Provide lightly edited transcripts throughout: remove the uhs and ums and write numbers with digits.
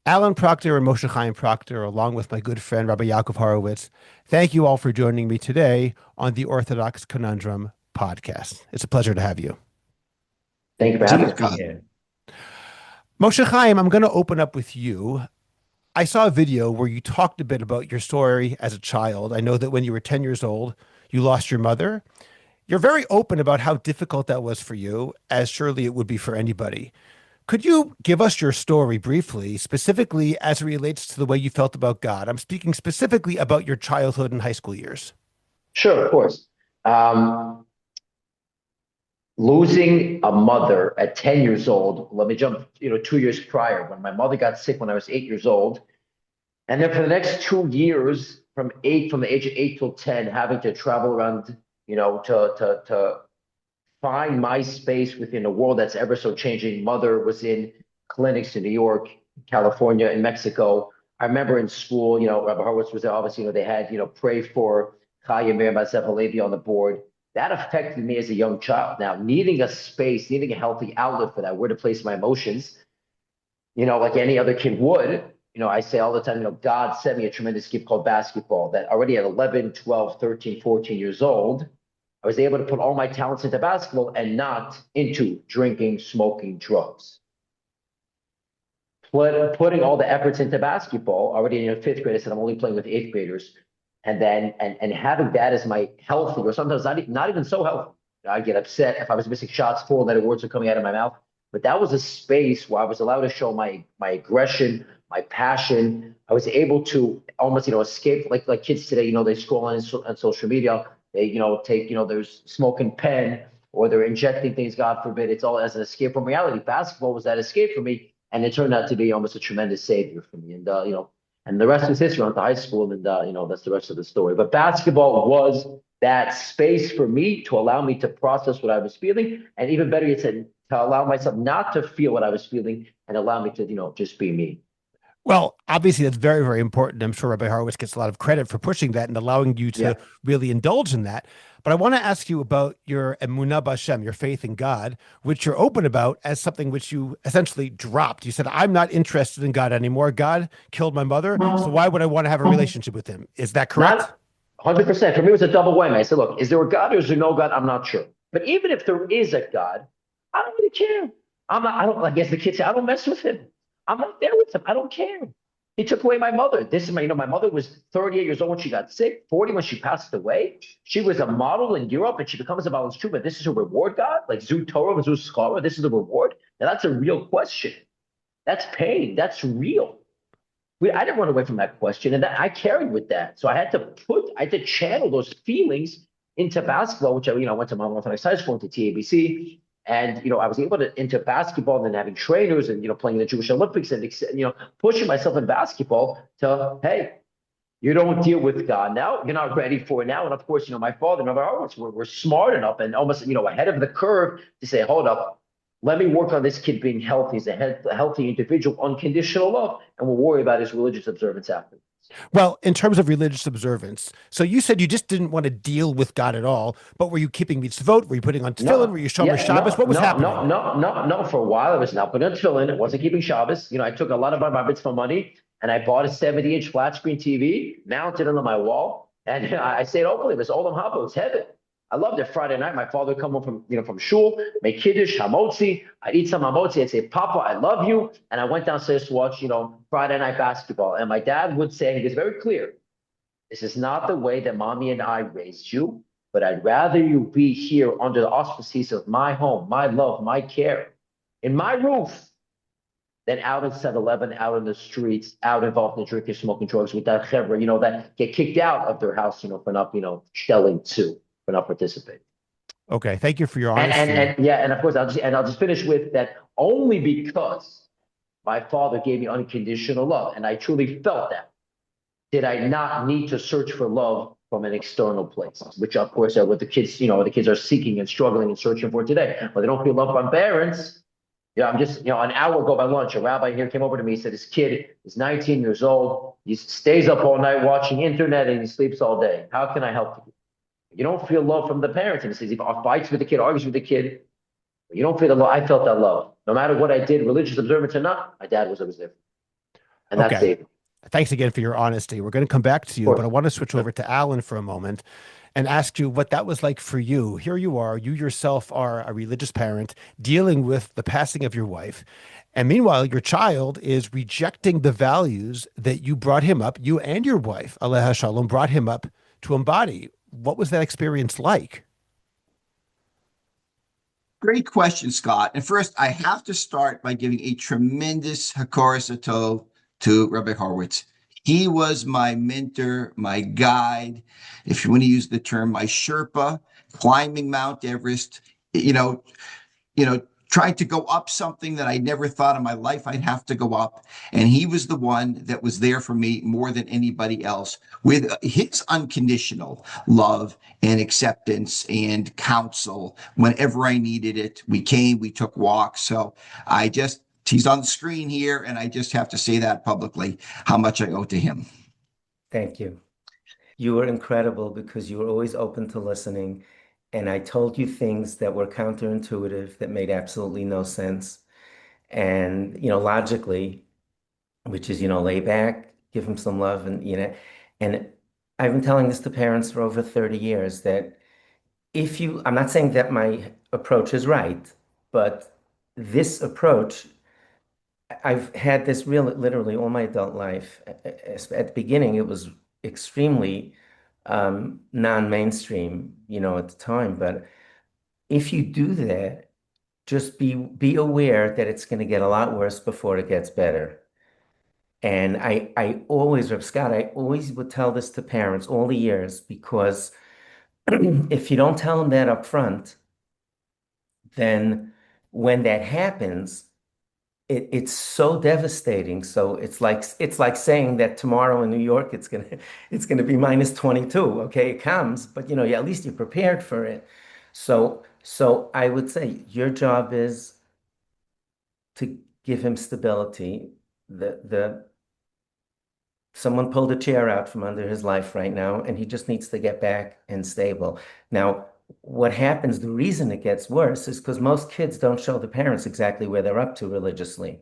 Alan Proctor and Moshe Chaim Proctor, along with my good friend Rabbi Yaakov Horowitz, thank you all for joining me today on the Orthodox Conundrum podcast. It's a pleasure to have you. Thank you for having me JCH. here. Moshe Chaim, I'm going to open up with you. I saw a video where you talked a bit about your story as a child. I know that when you were 10 years old, you lost your mother. You're very open about how difficult that was for you, as surely it would be for anybody. Could you give us your story briefly, specifically as it relates to the way you felt about God? I'm speaking specifically about your childhood and high school years. Sure, of course. Um, Losing a mother at 10 years old, let me jump, 2 years prior when my mother got sick when I was 8 years old. And then for the next 2 years, from the age of 8 till 10, having to travel around, to find my space within a world that's ever so changing. Mother was in clinics in New York, California, and Mexico. I remember in school, Rabbi Horowitz was there. Obviously, they had, pray for Chaya Mir Basef Halevi on the board. That affected me as a young child. Now, needing a space, needing a healthy outlet for that, where to place my emotions, like any other kid would. I say all the time, God sent me a tremendous gift called basketball that already at 11, 12, 13, 14 years old, I was able to put all my talents into basketball and not into drinking, smoking, drugs. Putting all the efforts into basketball already in fifth grade, I said I'm only playing with eighth graders, and then and having that as my healthy, or sometimes not even so healthy. I get upset if I was missing shots, full that words are coming out of my mouth. But that was a space where I was allowed to show my aggression, my passion. I was able to almost escape like kids today. They scroll on social media. They take there's smoking pen, or they're injecting things. God forbid. It's all as an escape from reality. Basketball was that escape for me, and it turned out to be almost a tremendous savior for me. And the rest is history. I went to high school, and that's the rest of the story. But basketball was that space for me to allow me to process what I was feeling, and even better, it's to allow myself not to feel what I was feeling, and allow me to just be me. Well, obviously, that's very, very important. I'm sure Rabbi Horowitz gets a lot of credit for pushing that and allowing you Yeah. to really indulge in that. But I want to ask you about your emunah b'Hashem, your faith in God, which you're open about as something which you essentially dropped. You said, I'm not interested in God anymore. God killed my mother, so why would I want to have a relationship with him? Is that correct? Not 100%. For me, it was a double whammy. I said, look, is there a God or is there no God? I'm not sure. But even if there is a God, I don't really care. I don't, I guess the kids say, I don't mess with him. I'm not there with him. I don't care. He took away my mother. This is my mother was 38 years old when she got sick, 40 when she passed away. She was a model in Europe and she becomes a balance too. But this is a reward, God? Like Zu Torah and Zu Scholar, this is a reward? Now that's a real question. That's pain. That's real. I didn't run away from that question, and that I carried with that. So I had to channel those feelings into basketball, which I went to Mount Orthodox High School, into TABC, and I was able to into basketball, and then having trainers, and playing in the Jewish Olympics, and pushing myself in basketball to hey, you don't deal with God now. You're not ready for it now. And of course, my father and other artists were smart enough and almost, ahead of the curve to say, hold up, let me work on this kid being healthy as a healthy individual, unconditional love, and we'll worry about his religious observance after. Well, in terms of religious observance, so you said you just didn't want to deal with God at all, but were you keeping mitzvot? Were you putting on tefillin? Were No, you shomer yeah, Shabbos? What was happening? no. For a while, I was not putting a tefillin. It wasn't keeping Shabbos. I took a lot of my bar mitzvah money and I bought a 70-inch flat screen TV, mounted it on my wall, and I stayed openly. It was Olam Haba. It was heaven. I loved it. Friday night, my father would come home from shul, make kiddush, hamotzi. I'd eat some hamotzi. I'd say, Papa, I love you. And I went downstairs to watch, Friday night basketball. And my dad would say, he was very clear, this is not the way that mommy and I raised you, but I'd rather you be here under the auspices of my home, my love, my care, in my roof, than out at 7-Eleven, out in the streets, out involved in drinking, smoking drugs with that chevra, that get kicked out of their house, for not, shelling too, for not participating. Okay, thank you for your And, and honesty. and yeah, and of course I'll just finish with that only because my father gave me unconditional love, and I truly felt that. Did I not need to search for love from an external place, which of course are what the kids are seeking and struggling and searching for today. But they don't feel love from parents. I'm just, an hour ago by lunch, a rabbi here came over to me. He said his kid is 19 years old. He stays up all night watching internet and he sleeps all day. How can I help you? You don't feel love from the parents. And he says he fights with the kid, argues with the kid. You don't feel the love. I felt that love. No matter what I did, religious observance or not, my dad was always there. And that Okay. saved me. Thanks again for your honesty. We're going to come back to Of you, but I course. want to switch Sure. over to Alan for a moment and ask you what that was like for you. Here you are, you yourself are a religious parent dealing with the passing of your wife. And meanwhile, your child is rejecting the values that you brought him up, you and your wife, Aleha Shalom, brought him up to embody. What was that experience like? Great question, Scott. And first, I have to start by giving a tremendous Hakaras Hatov to Rabbi Horowitz. He was my mentor, my guide, if you want to use the term, my Sherpa, climbing Mount Everest. You know, trying to go up something that I never thought in my life I'd have to go up. And he was the one that was there for me more than anybody else with his unconditional love and acceptance and counsel. Whenever I needed it, we came, we took walks. So he's on the screen here, and I just have to say that publicly, how much I owe to him. Thank you. You were incredible because you were always open to listening. And I told you things that were counterintuitive, that made absolutely no sense. And, logically, which is, lay back, give him some love. And I've been telling this to parents for over 30 years that I'm not saying that my approach is right, but this approach, I've had this literally all my adult life. At the beginning, it was extremely non-mainstream, at the time. But if you do that, just be aware that it's going to get a lot worse before it gets better. And I always, Reb Scott, I always would tell this to parents all the years because if you don't tell them that up front, then when that happens, it's so devastating. So it's like saying that tomorrow in New York it's gonna be minus 22. Okay, it comes, but yeah, at least you're prepared for it. So I would say your job is to give him stability. The Someone pulled a chair out from under his life right now, and he just needs to get back and stable. Now, what happens, the reason it gets worse is because most kids don't show the parents exactly where they're up to religiously.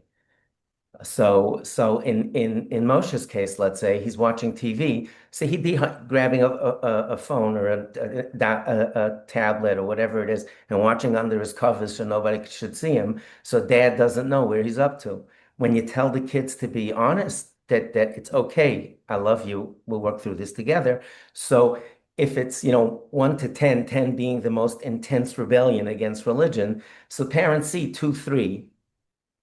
So in Moshe's case, let's say he's watching TV, so he'd be grabbing a phone or a tablet or whatever it is and watching under his covers so nobody should see him. So dad doesn't know where he's up to. When you tell the kids to be honest, that it's okay, I love you, we'll work through this together. So if it's 1 to 10, 10 being the most intense rebellion against religion, so parents see 2, 3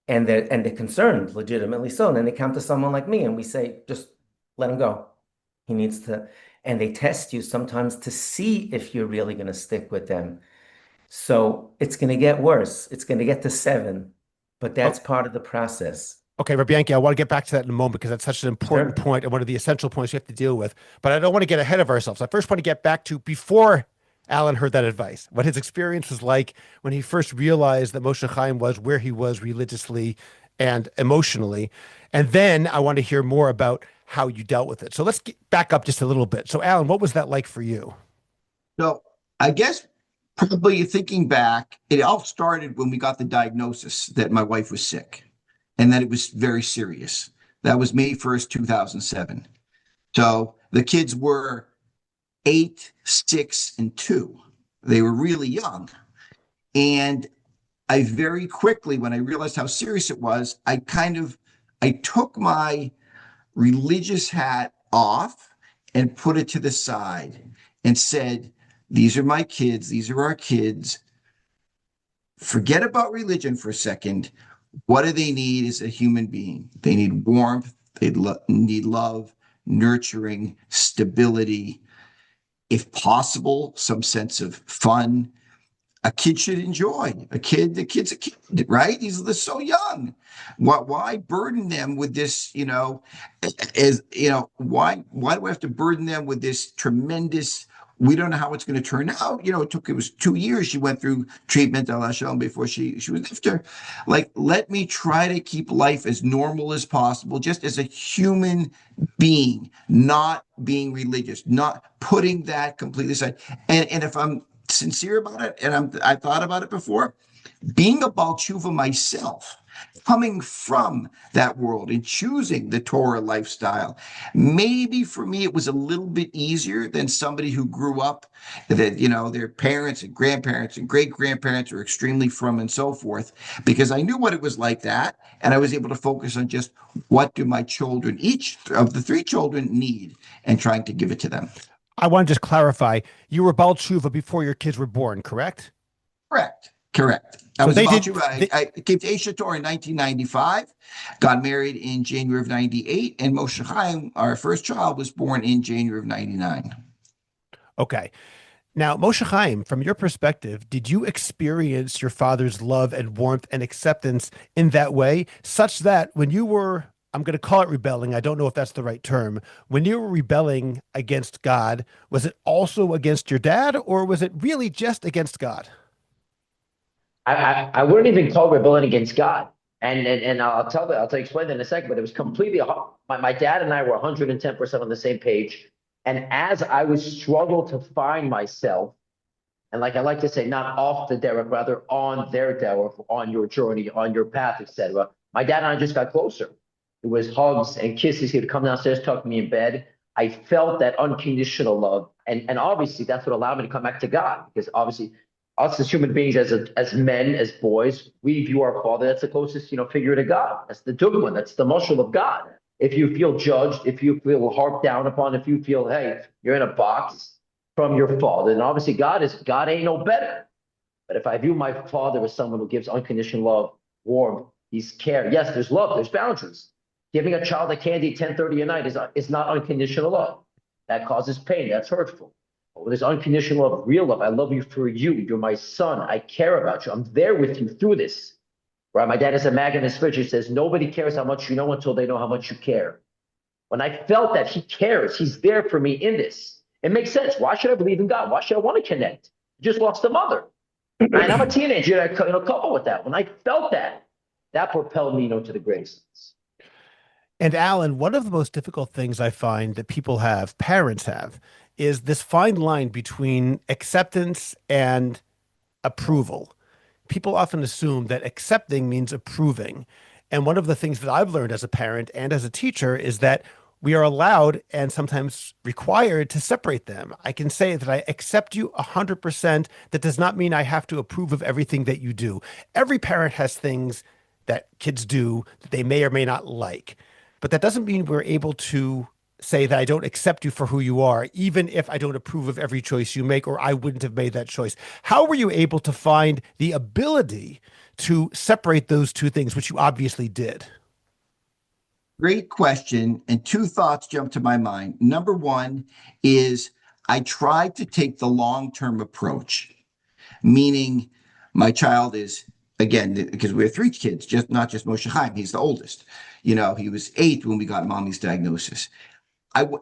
and they're concerned, legitimately so. And then they come to someone like me and we say, just let him go. He needs to, and they test you sometimes to see if you're really going to stick with them. So it's going to get worse. It's going to get to 7, but that's part of the process. Okay, Rabbi Yankee, I want to get back to that in a moment because that's such an important point and one of the essential points you have to deal with. But I don't want to get ahead of ourselves. I first want to get back to before Alan heard that advice, what his experience was like when he first realized that Moshe Chaim was where he was religiously and emotionally. And then I want to hear more about how you dealt with it. So let's get back up just a little bit. So Alan, what was that like for you? So I guess probably thinking back, it all started when we got the diagnosis that my wife was sick and that it was very serious. That was May 1st, 2007. So the kids were 8, 6, and 2. They were really young. And I very quickly, when I realized how serious it was, I took my religious hat off and put it to the side and said, these are my kids. These are our kids. Forget about religion for a second. What do they need as a human being? They need warmth. They need love, nurturing, stability, if possible, some sense of fun. A kid should enjoy. The kid's a kid, right? They're so young. Why burden them with this, why do we have to burden them with this tremendous, we don't know how it's going to turn out. It was 2 years she went through treatment before she was after. Like, let me try to keep life as normal as possible, just as a human being, not being religious, not putting that completely aside. And if I'm sincere about it, and I thought about it before, being a Baal Tshuva myself, coming from that world and choosing the Torah lifestyle. Maybe for me, it was a little bit easier than somebody who grew up that, their parents and grandparents and great grandparents were extremely frum and so forth, because I knew what it was like that. And I was able to focus on just what do my children, each of the three children, need, and trying to give it to them. I want to just clarify, you were Baal Tshuva before your kids were born, correct? Correct. I So was they about did. to. I came to Aish Torah in 1995, got married in January of 98, and Moshe Chaim, our first child, was born in January of 99. Okay. Now, Moshe Chaim, from your perspective, did you experience your father's love and warmth and acceptance in that way, such that when you were, I'm going to call it rebelling, I don't know if that's the right term, when you were rebelling against God, was it also against your dad, or was it really just against God? I wouldn't even call rebellion against God. And I'll explain that in a second, but it was completely, my dad and I were 110% on the same page. And as I would struggle to find myself, and like I like to say, not off the derech, rather on their derech, on your journey, on your path, etc. My dad and I just got closer. It was hugs and kisses. He would come downstairs, talk to me in bed. I felt that unconditional love. And obviously that's what allowed me to come back to God, because obviously us as human beings, as men, as boys, we view our father, that's the closest, figure to God. That's the dugma, that's the mushal of God. If you feel judged, if you feel harped down upon, if you feel, hey, you're in a box from your father, then obviously God ain't no better. But if I view my father as someone who gives unconditional love, warmth, he's care. Yes, there's love, there's boundaries. Giving a child a candy at 10:30 at night is not unconditional love. That causes pain, that's hurtful. But when there's unconditional love, real love, I love you for you, you're my son, I care about you, I'm there with you through this. Right? My dad has a mag in his fridge. He says, nobody cares how much you know until they know how much you care. When I felt that he cares, he's there for me in this. It makes sense. Why should I believe in God? Why should I want to connect? I just lost a mother. And I'm a teenager, I couple with that. When I felt that propelled me, to the greatest. And Alan, one of the most difficult things I find that people have, parents have, is this fine line between acceptance and approval. People often assume that accepting means approving. And one of the things that I've learned as a parent and as a teacher is that we are allowed and sometimes required to separate them. I can say that I accept you 100%. That does not mean I have to approve of everything that you do. Every parent has things that kids do that they may or may not like. But that doesn't mean we're able to say that I don't accept you for who you are, even if I don't approve of every choice you make, or I wouldn't have made that choice. How were you able to find the ability to separate those two things, which you obviously did? Great question. And two thoughts jump to my mind. Number one is I tried to take the long-term approach, meaning my child is, again, because we have three kids, not just Moshe Chaim, he's the oldest. He was 8 when we got mommy's diagnosis.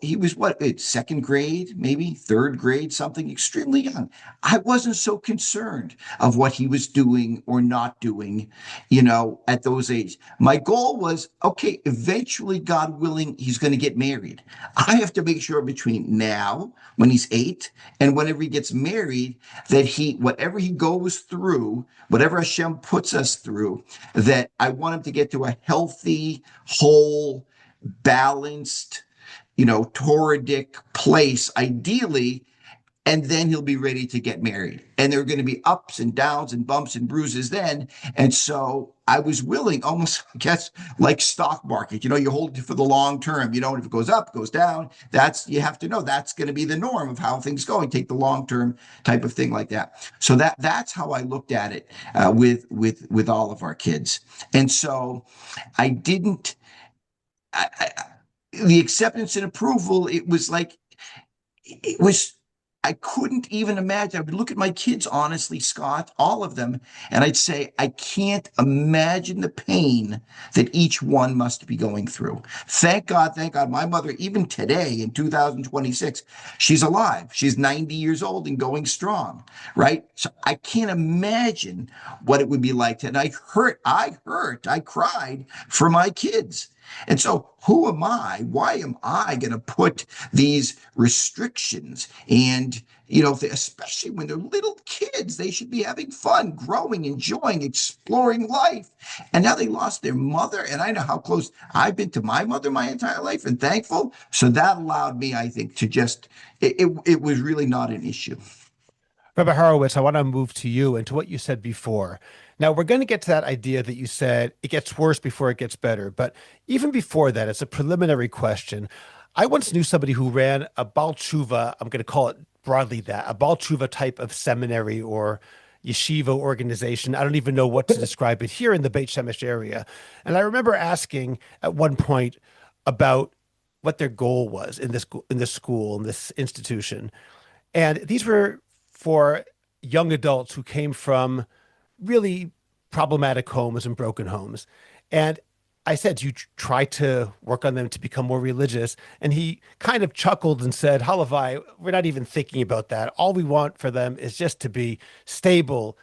He was second grade, maybe third grade, something extremely young. I wasn't so concerned of what he was doing or not doing, at those ages. My goal was, okay, eventually, God willing, he's going to get married. I have to make sure between now, when he's 8, and whenever he gets married, that whatever he goes through, whatever Hashem puts us through, that I want him to get to a healthy, whole, balanced, Toradic place, ideally, and then he'll be ready to get married. And there are going to be ups and downs and bumps and bruises then. And so I was willing, almost, I guess, like stock market, you hold it for the long term. If it goes up, it goes down, you have to know that's going to be the norm of how things go, and take the long term type of thing like that. So that's how I looked at it with all of our kids. And so I didn't, the acceptance and approval, I couldn't even imagine. I would look at my kids, honestly, Scott, all of them, and I'd say, I can't imagine the pain that each one must be going through. Thank God, my mother, even today in 2026, she's alive. She's 90 years old and going strong, right? So I can't imagine what it would be like. And I cried for my kids. And so, who am I? Why am I going to put these restrictions? And, especially when they're little kids, they should be having fun, growing, enjoying, exploring life. And now they lost their mother. And I know how close I've been to my mother my entire life and thankful. So that allowed me, I think, to just, it was really not an issue. Rabbi Horowitz, I want to move to you and to what you said before. Now, we're going to get to that idea that you said it gets worse before it gets better. But even before that, it's a preliminary question. I once knew somebody who ran a Baal Tshuva, I'm going to call it broadly that, a Baal Tshuva type of seminary or yeshiva organization. I don't even know what to describe it here in the Beit Shemesh area. And I remember asking at one point about what their goal was in this school, in this institution. And these were for young adults who came from really problematic homes and broken homes. And I said, "You try to work on them to become more religious?" And he kind of chuckled and said, "Halavai, we're not even thinking about that. All we want for them is just to be stable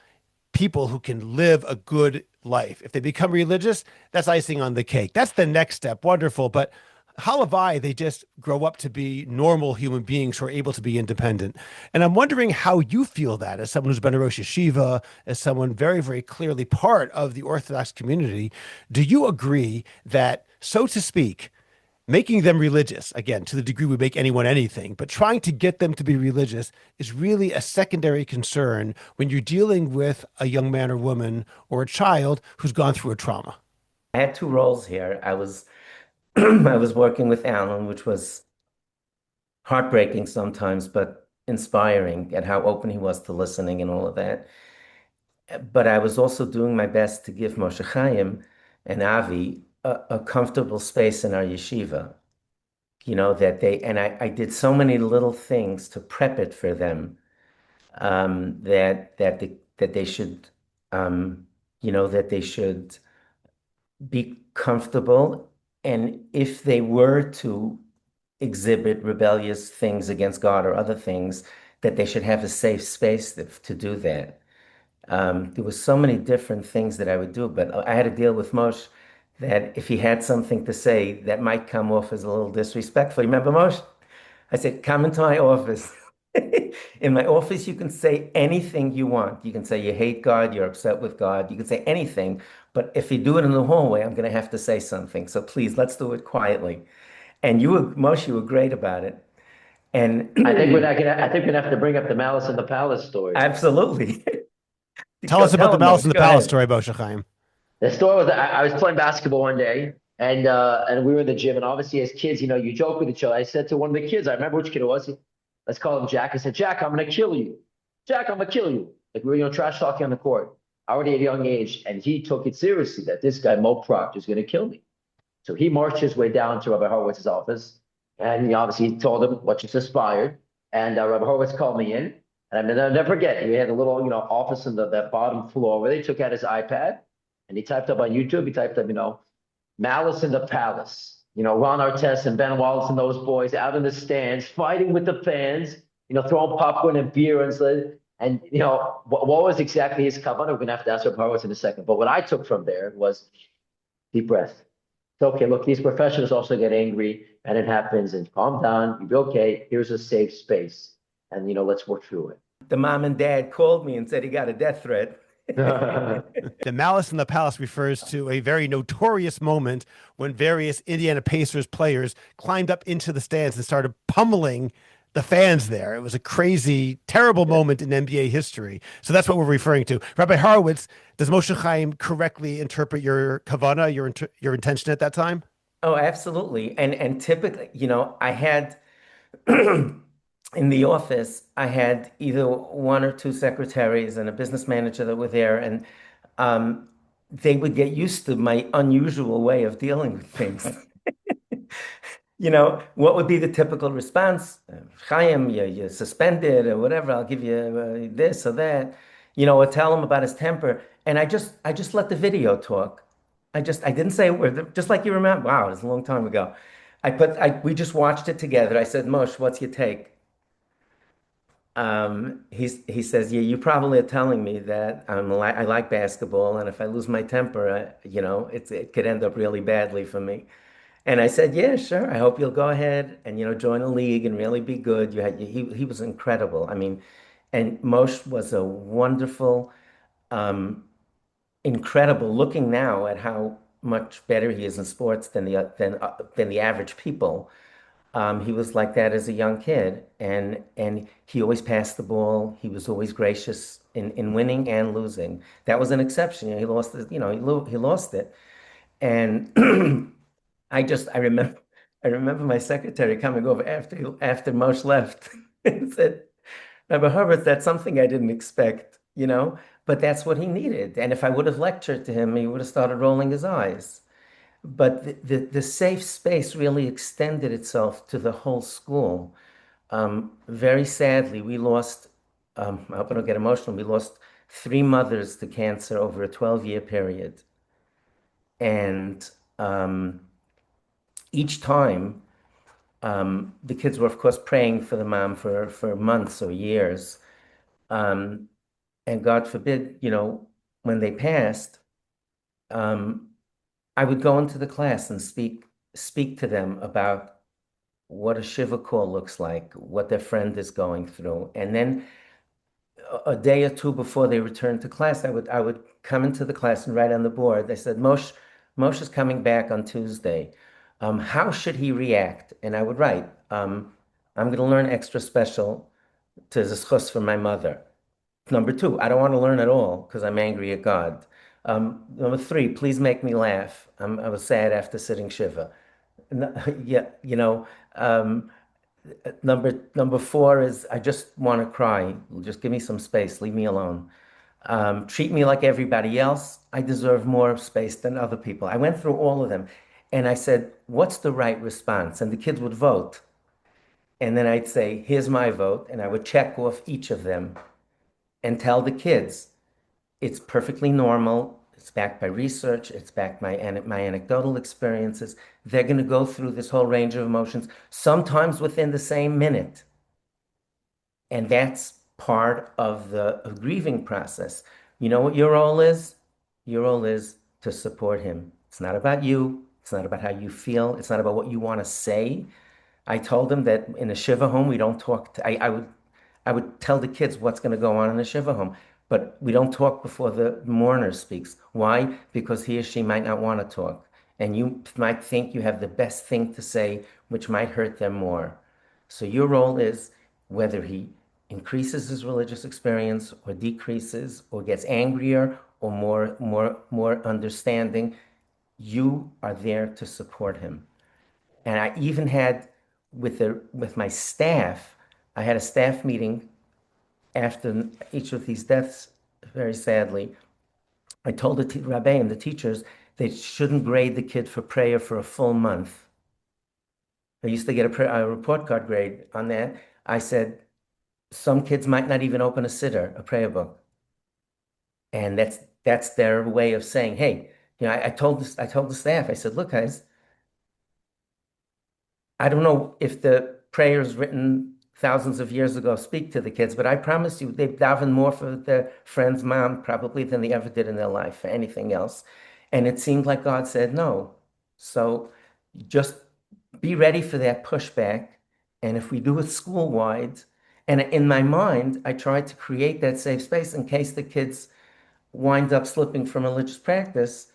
people who can live a good life. If they become religious, that's icing on the cake. That's the next step. Wonderful. But halavai, they just grow up to be normal human beings who are able to be independent." And I'm wondering how you feel that as someone who's been a rosh yeshiva, as someone very, very clearly part of the Orthodox community. Do you agree that, so to speak, making them religious, again, to the degree we make anyone anything, but trying to get them to be religious is really a secondary concern when you're dealing with a young man or woman or a child who's gone through a trauma? I had two roles here. I was I was working with Alan, which was heartbreaking sometimes, but inspiring at how open he was to listening and all of that. But I was also doing my best to give Moshe Chaim and Avi a comfortable space in our yeshiva. That I did so many little things to prep it for them, that they should, that they should be comfortable. And if they were to exhibit rebellious things against God or other things, that they should have a safe space to do that. There was so many different things that I would do, but I had to deal with Moshe that if he had something to say that might come off as a little disrespectful. Remember, Moshe? I said, come into my office. In my office, you can say anything you want. You can say you hate God, you're upset with God. You can say anything. But if you do it in the hallway, I'm going to have to say something. So please, let's do it quietly. And Moshe, you were great about it. And I think we're not gonna. I think we're gonna have to bring up the Malice in the Palace story. absolutely. Tell us about Tell the him, Malice in Moshe. the Go Palace ahead. story, Moshe Chaim. The story was I was playing basketball one day, and we were in the gym, and obviously as kids, you joke with each other. I said to one of the kids, I remember which kid it was. Let's call him Jack. I said, Jack, I'm gonna kill you. Jack, I'm gonna kill you. Like we were, trash talking on the court, already at a young age, and he took it seriously that this guy Mo Proctor is gonna kill me. So he marched his way down to Rabbi Horowitz's office, and he obviously told him what just aspired. And Rabbi Horowitz called me in, and I'll never forget. He had a little, office in that bottom floor where they took out his iPad, and he typed up on YouTube. He typed up, Malice in the Palace. Ron Artest and Ben Wallace and those boys out in the stands fighting with the fans. Throwing popcorn and beer and what was exactly his covenant? We're gonna have to ask Rabbi Horowitz in a second. But what I took from there was deep breath. Okay, look, these professionals also get angry and it happens and calm down. You'll be okay. Here's a safe space. And, let's work through it. The mom and dad called me and said he got a death threat. The Malice in the Palace refers to a very notorious moment when various Indiana Pacers players climbed up into the stands and started pummeling the fans there. It was a crazy, terrible moment in NBA history. So that's what we're referring to. Rabbi Horowitz, does Moshe Chaim correctly interpret your kavana, your intention at that time? Oh, absolutely. And typically, I had in the office, I had either one or two secretaries and a business manager that were there, and they would get used to my unusual way of dealing with things. What would be the typical response? Chaim, you're suspended or whatever. I'll give you this or that, or tell him about his temper. And I just let the video talk. I didn't say a word, just like you remember. Wow, it's a long time ago. We just watched it together. I said, Moshe, what's your take? He says, yeah, you probably are telling me that I like basketball, and if I lose my temper, it could end up really badly for me. And I said, yeah, sure. I hope you'll go ahead and, join a league and really be good. He was incredible. I mean, and Moshe was a wonderful, um, incredible looking now at how much better he is in sports than the average people. He was like that as a young kid, and he always passed the ball. He was always gracious in winning and losing. That was an exception. He lost it, he lost it. And I remember my secretary coming over after Moshe left and said, Rabbi Horowitz, that's something I didn't expect, but that's what he needed. And if I would have lectured to him, he would have started rolling his eyes. But the safe space really extended itself to the whole school. Very sadly, we lost, I hope I don't get emotional, we lost three mothers to cancer over a 12-year period. And each time, the kids were, of course, praying for the mom for months or years. Um, and God forbid, when they passed, um, I would go into the class and speak to them about what a shiva call looks like, what their friend is going through. And then a day or two before they returned to class, I would come into the class and write on the board. They said, Moshe is coming back on Tuesday. How should he react? And I would write, I'm going to learn extra special to zechus for my mother. Number two, I don't want to learn at all because I'm angry at God. Number three, please make me laugh. I was sad after sitting Shiva. Yeah, number four is I just want to cry. Just give me some space. Leave me alone. Treat me like everybody else. I deserve more space than other people. I went through all of them and I said, what's the right response? And the kids would vote. And then I'd say, here's my vote. And I would check off each of them and tell the kids, it's perfectly normal. It's backed by research. It's backed by my anecdotal experiences. They're going to go through this whole range of emotions, sometimes within the same minute. And that's part of the grieving process. You know what your role is? Your role is to support him. It's not about you. It's not about how you feel. It's not about what you want to say. I told him that in a Shiva home, we don't talk. I would tell the kids what's going to go on in a Shiva home, but we don't talk before the mourner speaks. Why? Because he or she might not want to talk. And you might think you have the best thing to say, which might hurt them more. So your role is whether he increases his religious experience or decreases or gets angrier or more understanding, you are there to support him. And I even had with my staff, I had a staff meeting after each of these deaths, very sadly. I told the Rabbeim, the teachers, they shouldn't grade the kid for prayer for a full month. I used to get a report card grade on that. I said, some kids might not even open a siddur, a prayer book. And that's their way of saying, hey, I told the staff, I said, look, guys, I don't know if the prayers written thousands of years ago speak to the kids, but I promise you, they've davened more for their friend's mom probably than they ever did in their life for anything else. And it seemed like God said no. So just be ready for that pushback. And if we do it school-wide, and in my mind, I tried to create that safe space in case the kids wind up slipping from religious practice.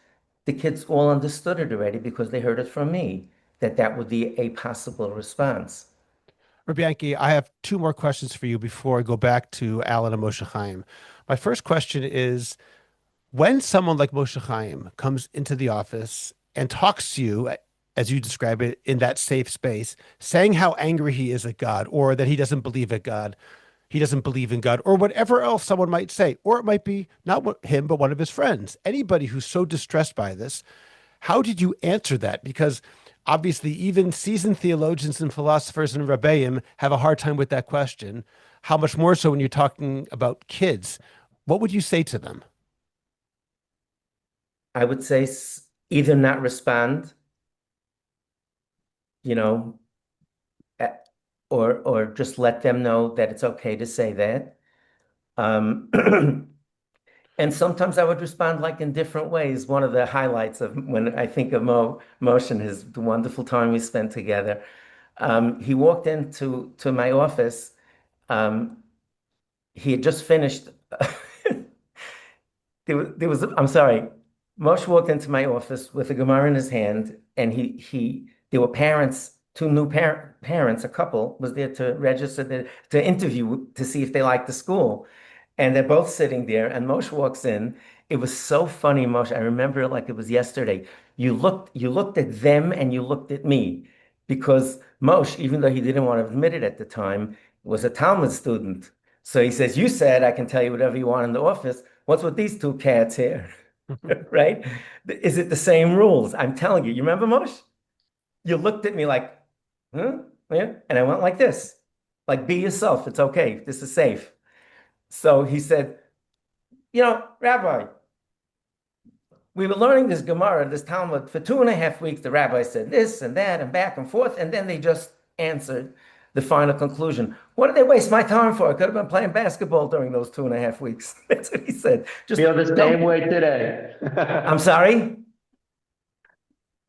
The kids all understood it already because they heard it from me, that would be a possible response. Rabbi Yankee, I have two more questions for you before I go back to Alan and Moshe Chaim. My first question is, when someone like Moshe Chaim comes into the office and talks to you, as you describe it, in that safe space, saying how angry he is at God, or that he doesn't believe at God, he doesn't believe in God, or whatever else someone might say, or it might be not him, but one of his friends, anybody who's so distressed by this, how did you answer that? Because obviously, even seasoned theologians and philosophers and Rebbeim have a hard time with that question. How much more so when you're talking about kids? What would you say to them? I would say either not respond, you know, eh, or just let them know that it's okay to say that. Um, And sometimes I would respond like in different ways. One of the highlights of when I think of Moshe and his the wonderful time we spent together, he walked into to my office. Um, he had just finished. I'm sorry. Moshe walked into my office with a Gemara in his hand, and there were parents, two new parents, a couple was there to register, to interview to see if they liked the school. And they're both sitting there, and Moshe walks in. It was so funny, Moshe. I remember it like it was yesterday. You looked at them and you looked at me because Moshe, even though he didn't want to admit it at the time, was a Talmud student. So he says, "You said I can tell you whatever you want in the office. What's with these two cats here?" Right? Is it the same rules? I'm telling you. You remember, Moshe? You looked at me like, huh? Yeah. And I went like this, like, be yourself. It's okay. This is safe. So he said, Rabbi, we were learning this Gemara, this Talmud for 2.5 weeks. The rabbi said this and that and back and forth. And then they just answered the final conclusion. What did they waste my time for? I could have been playing basketball during those 2.5 weeks. That's what he said. Just Feel the same way today. I'm sorry.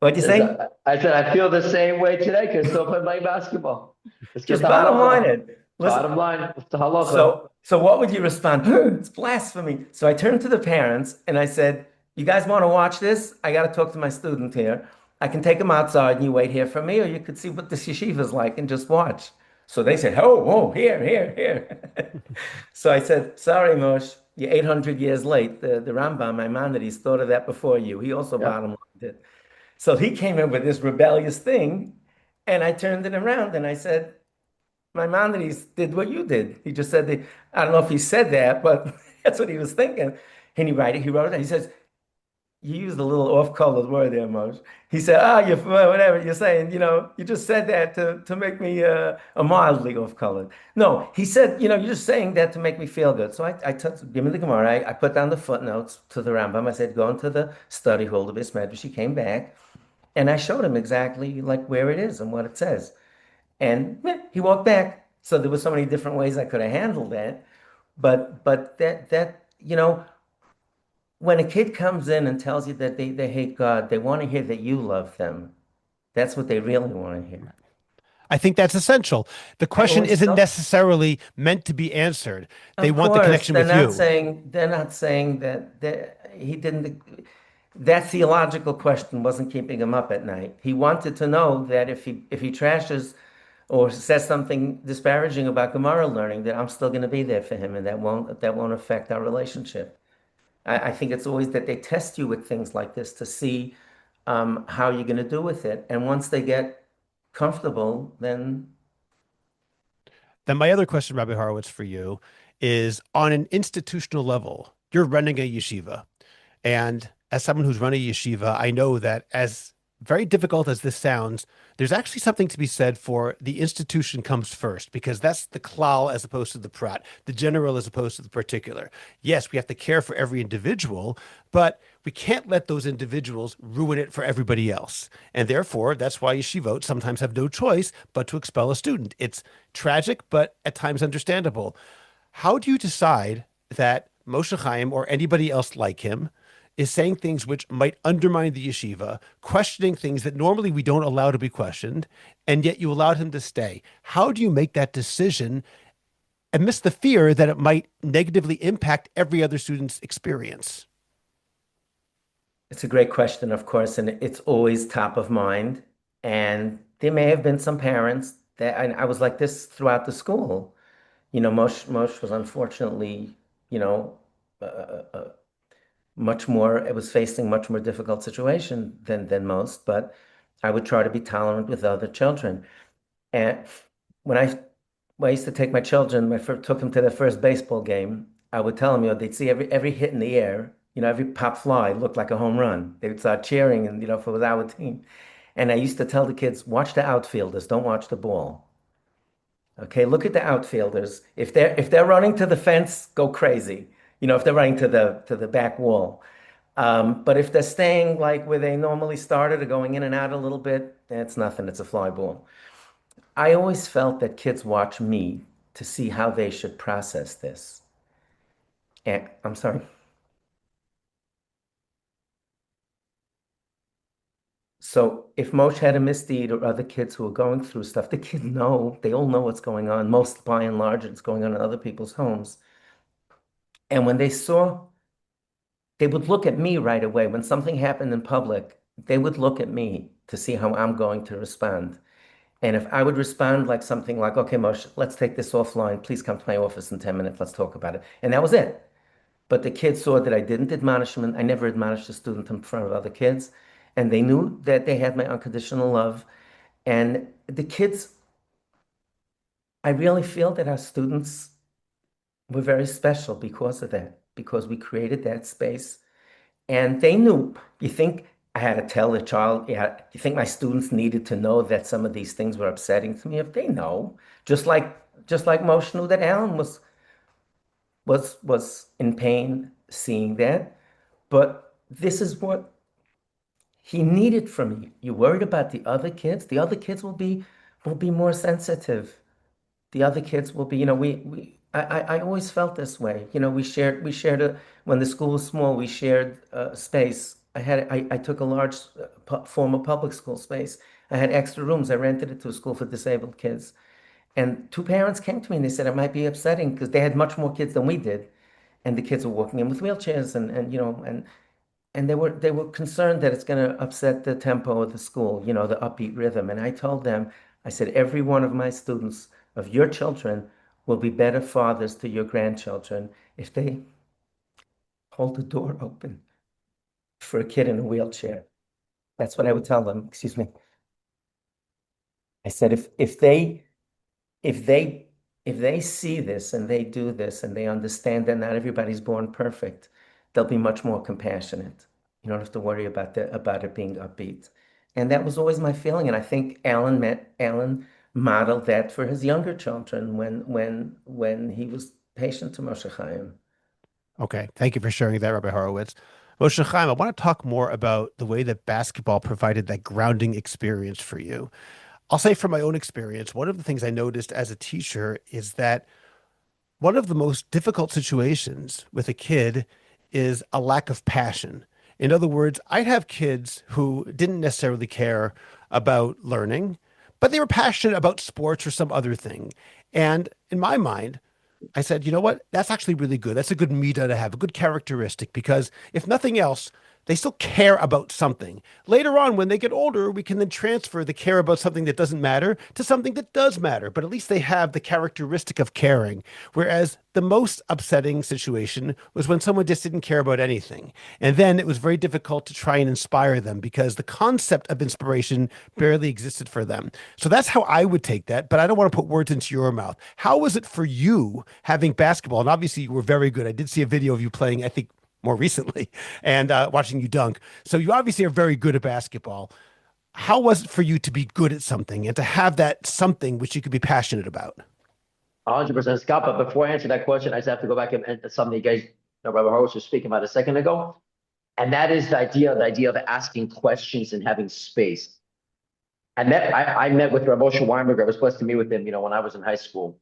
What'd you say? I said, I feel the same way today because still playing basketball. It's Just bottom line it. Listen, bottom line, it's the halacha. so what would you respond? It's blasphemy. So I turned to the parents and I said, you guys want to watch this? I got to talk to my student here. I can take him outside and you wait here for me, or you could see what this yeshiva is like and just watch. So they said, oh, here, here, here. So I said, sorry, Moshe, you're 800 years late. The Rambam, Maimonides, thought of that before you. He also Yeah. bottom lined it. So he came in with this rebellious thing, and I turned it around and I said, Maimonides did what you did. He just said that, I don't know if he said that, but that's what he was thinking. And he wrote it. He says, you used a little off-colored word there, Moshe. He said, you whatever you're saying, you just said that to make me a mildly off-colored. No, he said, you're just saying that to make me feel good. So I took, give me the Gemara. I put down the footnotes to the Rambam. I said, go into the study hall of his medrash. He came back, and I showed him exactly like where it is and what it says. And he walked back. So there were so many different ways I could have handled that. But when a kid comes in and tells you that they hate God, they want to hear that you love them. That's what they really want to hear. I think that's essential. The I question always isn't tell, necessarily meant to be answered. They of want the course, connection with you. they're not saying that he didn't. That theological question wasn't keeping him up at night. He wanted to know that if he trashes or says something disparaging about Gemara learning, that I'm still going to be there for him, and that won't affect our relationship. I think it's always that they test you with things like this to see how you're going to do with it. And once they get comfortable, then Then my other question, Rabbi Horowitz, for you is on an institutional level, you're running a yeshiva. And as someone who's run a yeshiva, I know that as very difficult as this sounds, there's actually something to be said for the institution comes first, because that's the klal as opposed to the prat, the general as opposed to the particular. Yes, we have to care for every individual, but we can't let those individuals ruin it for everybody else. And therefore, that's why yeshivot sometimes have no choice but to expel a student. It's tragic, but at times understandable. How do you decide that Moshe Chaim or anybody else like him is saying things which might undermine the yeshiva, questioning things that normally we don't allow to be questioned, and yet you allowed him to stay? How do you make that decision amidst the fear that it might negatively impact every other student's experience? it's a great question, of course, and it's always top of mind. And there may have been some parents that I was like this throughout the school. Moshe was unfortunately, you know, uh, uh, uh, it was facing much more difficult situation than most, but I would try to be tolerant with other children. And when I used to take my children, took them to their first baseball game, I would tell them, they'd see every hit in the air, every pop fly looked like a home run. They would start cheering, and if it was our team. And I used to tell the kids, watch the outfielders, don't watch the ball. Okay, look at the outfielders. If they're running to the fence, go crazy. If they're running to the back wall. But if they're staying like where they normally started or going in and out a little bit, it's nothing. It's a fly ball. I always felt that kids watch me to see how they should process this. And I'm sorry. So if Moshe had a misdeed or other kids who are going through stuff, the kids know, they all know what's going on. Most by and large, it's going on in other people's homes. And when they saw, they would look at me right away. When something happened in public, they would look at me to see how I'm going to respond. And if I would respond like something like, okay, Moshe, let's take this offline. Please come to my office in 10 minutes. Let's talk about it. And that was it. But the kids saw that I didn't admonish them. I never admonished a student in front of other kids. And they knew that they had my unconditional love. And the kids, I really feel that our students were very special because of that, because we created that space. And they knew. You think I had to tell the child, yeah, you think my students needed to know that some of these things were upsetting to me? If they know, just like Moshe knew that Alan was in pain seeing that. But this is what he needed from me. You worried about the other kids? The other kids will be more sensitive. The other kids will be, I always felt this way. We shared when the school was small, we shared space. I took a large former public school space. I had extra rooms. I rented it to a school for disabled kids. And two parents came to me and they said it might be upsetting because they had much more kids than we did. And the kids were walking in with wheelchairs and they were concerned that it's going to upset the tempo of the school, the upbeat rhythm. And I told them, I said, every one of my students, of your children, will be better fathers to your grandchildren if they hold the door open for a kid in a wheelchair. That's what I would tell them. Excuse me. I said, if they see this and they do this and they understand that not everybody's born perfect, they'll be much more compassionate. You don't have to worry about it being upbeat. And that was always my feeling. And I think Alan modeled that for his younger children when he was patient to Moshe Chaim. Okay. Thank you for sharing that, Rabbi Horowitz. Moshe Chaim, I want to talk more about the way that basketball provided that grounding experience for you. I'll say from my own experience, one of the things I noticed as a teacher is that one of the most difficult situations with a kid is a lack of passion. In other words, I'd have kids who didn't necessarily care about learning, but they were passionate about sports or some other thing. And in my mind, I said, you know what? That's actually really good. That's a good meter to have, a good characteristic, because if nothing else, they still care about something. Later on, when they get older, we can then transfer the care about something that doesn't matter to something that does matter. But at least they have the characteristic of caring. Whereas the most upsetting situation was when someone just didn't care about anything. And then it was very difficult to try and inspire them because the concept of inspiration barely existed for them. So that's how I would take that. But I don't want to put words into your mouth. How was it for you having basketball? And obviously you were very good. I did see a video of you playing, I think, more recently, and watching you dunk. So you obviously are very good at basketball. How was it for you to be good at something and to have that something which you could be passionate about? 100%, Scott. But before I answer that question, I just have to go back and something you guys, Rabbi Horowitz was speaking about a second ago. And that is the idea of asking questions and having space. I met with Rabbi Moshe Weinberger. I was blessed to meet with him, when I was in high school.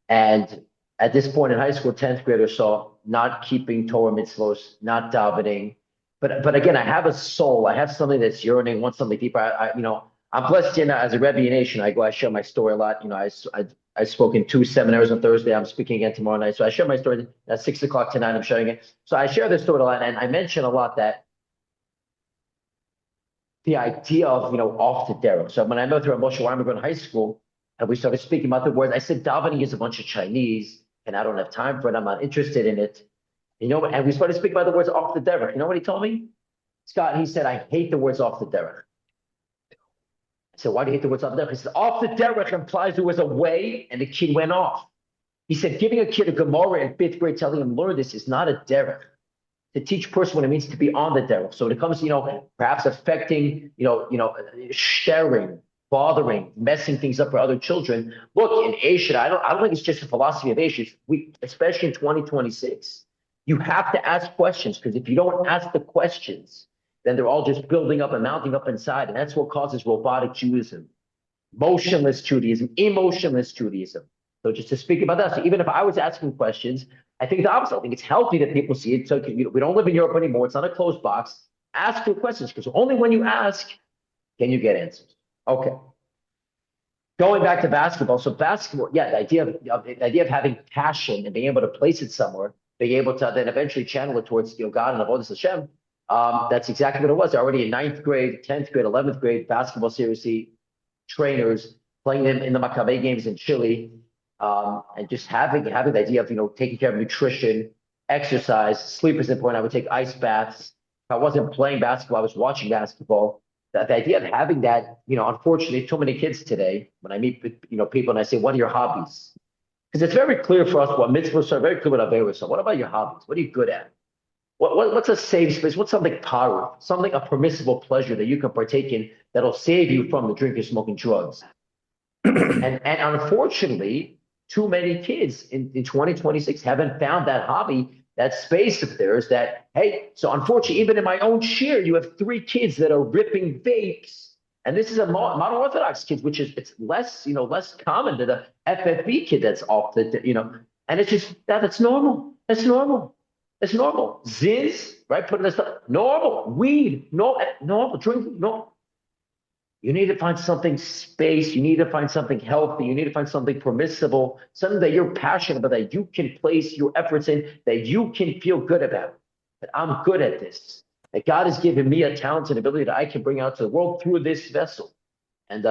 And at this point in high school, 10th grade or so, not keeping Torah mitzvos, not davening. But again, I have a soul. I have something that's yearning, wants something deeper. I'm blessed as a Rebbe Nation. I share my story a lot. I spoke in 2 seminaries on Thursday. I'm speaking again tomorrow night. So I share my story at 6 o'clock tonight. I'm sharing it. So I share this story a lot. And I mention a lot that the idea of, off the derech. So when I met with Moshe Weinberger in high school, and we started speaking about the words, I said, davening is a bunch of Chinese, and I don't have time for it. I'm not interested in it. And we started speaking about the words off the derech. You know what he told me? Scott, he said, I hate the words off the derech. I said, why do you hate the words off the derech? He said, off the derech implies there was a way, and the kid went off. He said, giving a kid a Gemara in 5th grade, telling him, learn this is not a derech. To teach a person what it means to be on the derech. So when it comes to, perhaps affecting, sharing, bothering, messing things up for other children. Look, in Asia, I don't think it's just a philosophy of Asia. Especially in 2026, you have to ask questions, because if you don't ask the questions, then they're all just building up and mounting up inside. And that's what causes robotic Judaism, motionless Judaism, emotionless Judaism. So just to speak about that, so even if I was asking questions, I think the opposite. I think it's healthy that people see it. So we don't live in Europe anymore. It's not a closed box. Ask your questions, because only when you ask, Can you get answers? Okay. Going back to basketball. So basketball, yeah, the idea of having passion and being able to place it somewhere, being able to then eventually channel it towards God and Avodas Hashem. That's exactly what it was. Already in ninth grade, 10th grade, 11th grade, basketball seriously, trainers playing them in the Maccabi games in Chile, and just having the idea of taking care of nutrition, exercise, sleep is important. I would take ice baths. If I wasn't playing basketball, I was watching basketball. The idea of having that, unfortunately, too many kids today. When I meet people and I say, "What are your hobbies?" Because it's very clear for us what mitzvahs are. Very clear what averos are. What about your hobbies? What are you good at? What's a safe space? What's something powerful? Something a permissible pleasure that you can partake in that'll save you from the drinking, smoking, drugs. And unfortunately, too many kids in 2026 haven't found that hobby, that space of theirs that, hey, so unfortunately, even in my own share, you have 3 kids that are ripping vapes. And this is a modern Orthodox kids, which is it's less common than the FFB kid that's off and it's just that's normal. That's normal. It's normal. Ziz, right? Putting this stuff, normal. Weed, no, normal. Drinking, no. You need to find something space. You need to find something healthy. You need to find something permissible, something that you're passionate about, that you can place your efforts in, that you can feel good about. That I'm good at this. That God has given me a talent and ability that I can bring out to the world through this vessel. And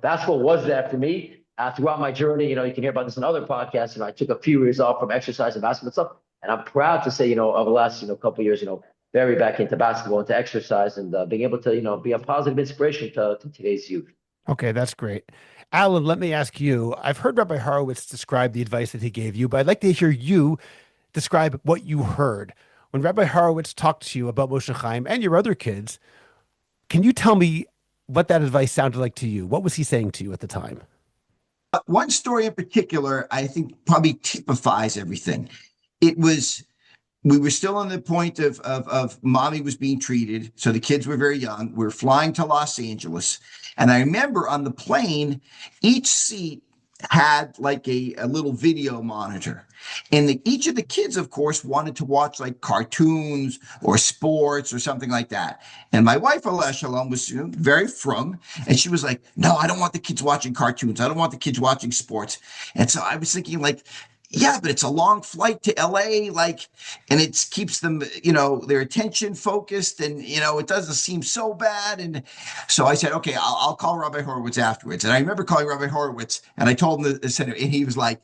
basketball was that for me. Throughout my journey, you can hear about this in other podcasts. I took a few years off from exercise and basketball stuff, and I'm proud to say, over the last couple of years, very back into basketball, into exercise, and being able to, be a positive inspiration to today's youth. Okay, that's great. Alan, let me ask you. I've heard Rabbi Horowitz describe the advice that he gave you, but I'd like to hear you describe what you heard. When Rabbi Horowitz talked to you about Moshe Chaim and your other kids, can you tell me what that advice sounded like to you? What was he saying to you at the time? One story in particular, I think probably typifies everything. It was, we were still on the point of mommy was being treated. So the kids were very young. We were flying to Los Angeles. And I remember on the plane, each seat had like a little video monitor. And each of the kids, of course, wanted to watch like cartoons or sports or something like that. And my wife, Aleh Shalom, was very frum. And she was like, no, I don't want the kids watching cartoons. I don't want the kids watching sports. And so I was thinking like, yeah, but it's a long flight to LA, and it keeps them, their attention focused, and, it doesn't seem so bad. And so I said, okay, I'll call Rabbi Horowitz afterwards. And I remember calling Rabbi Horowitz, and I told him and he was like,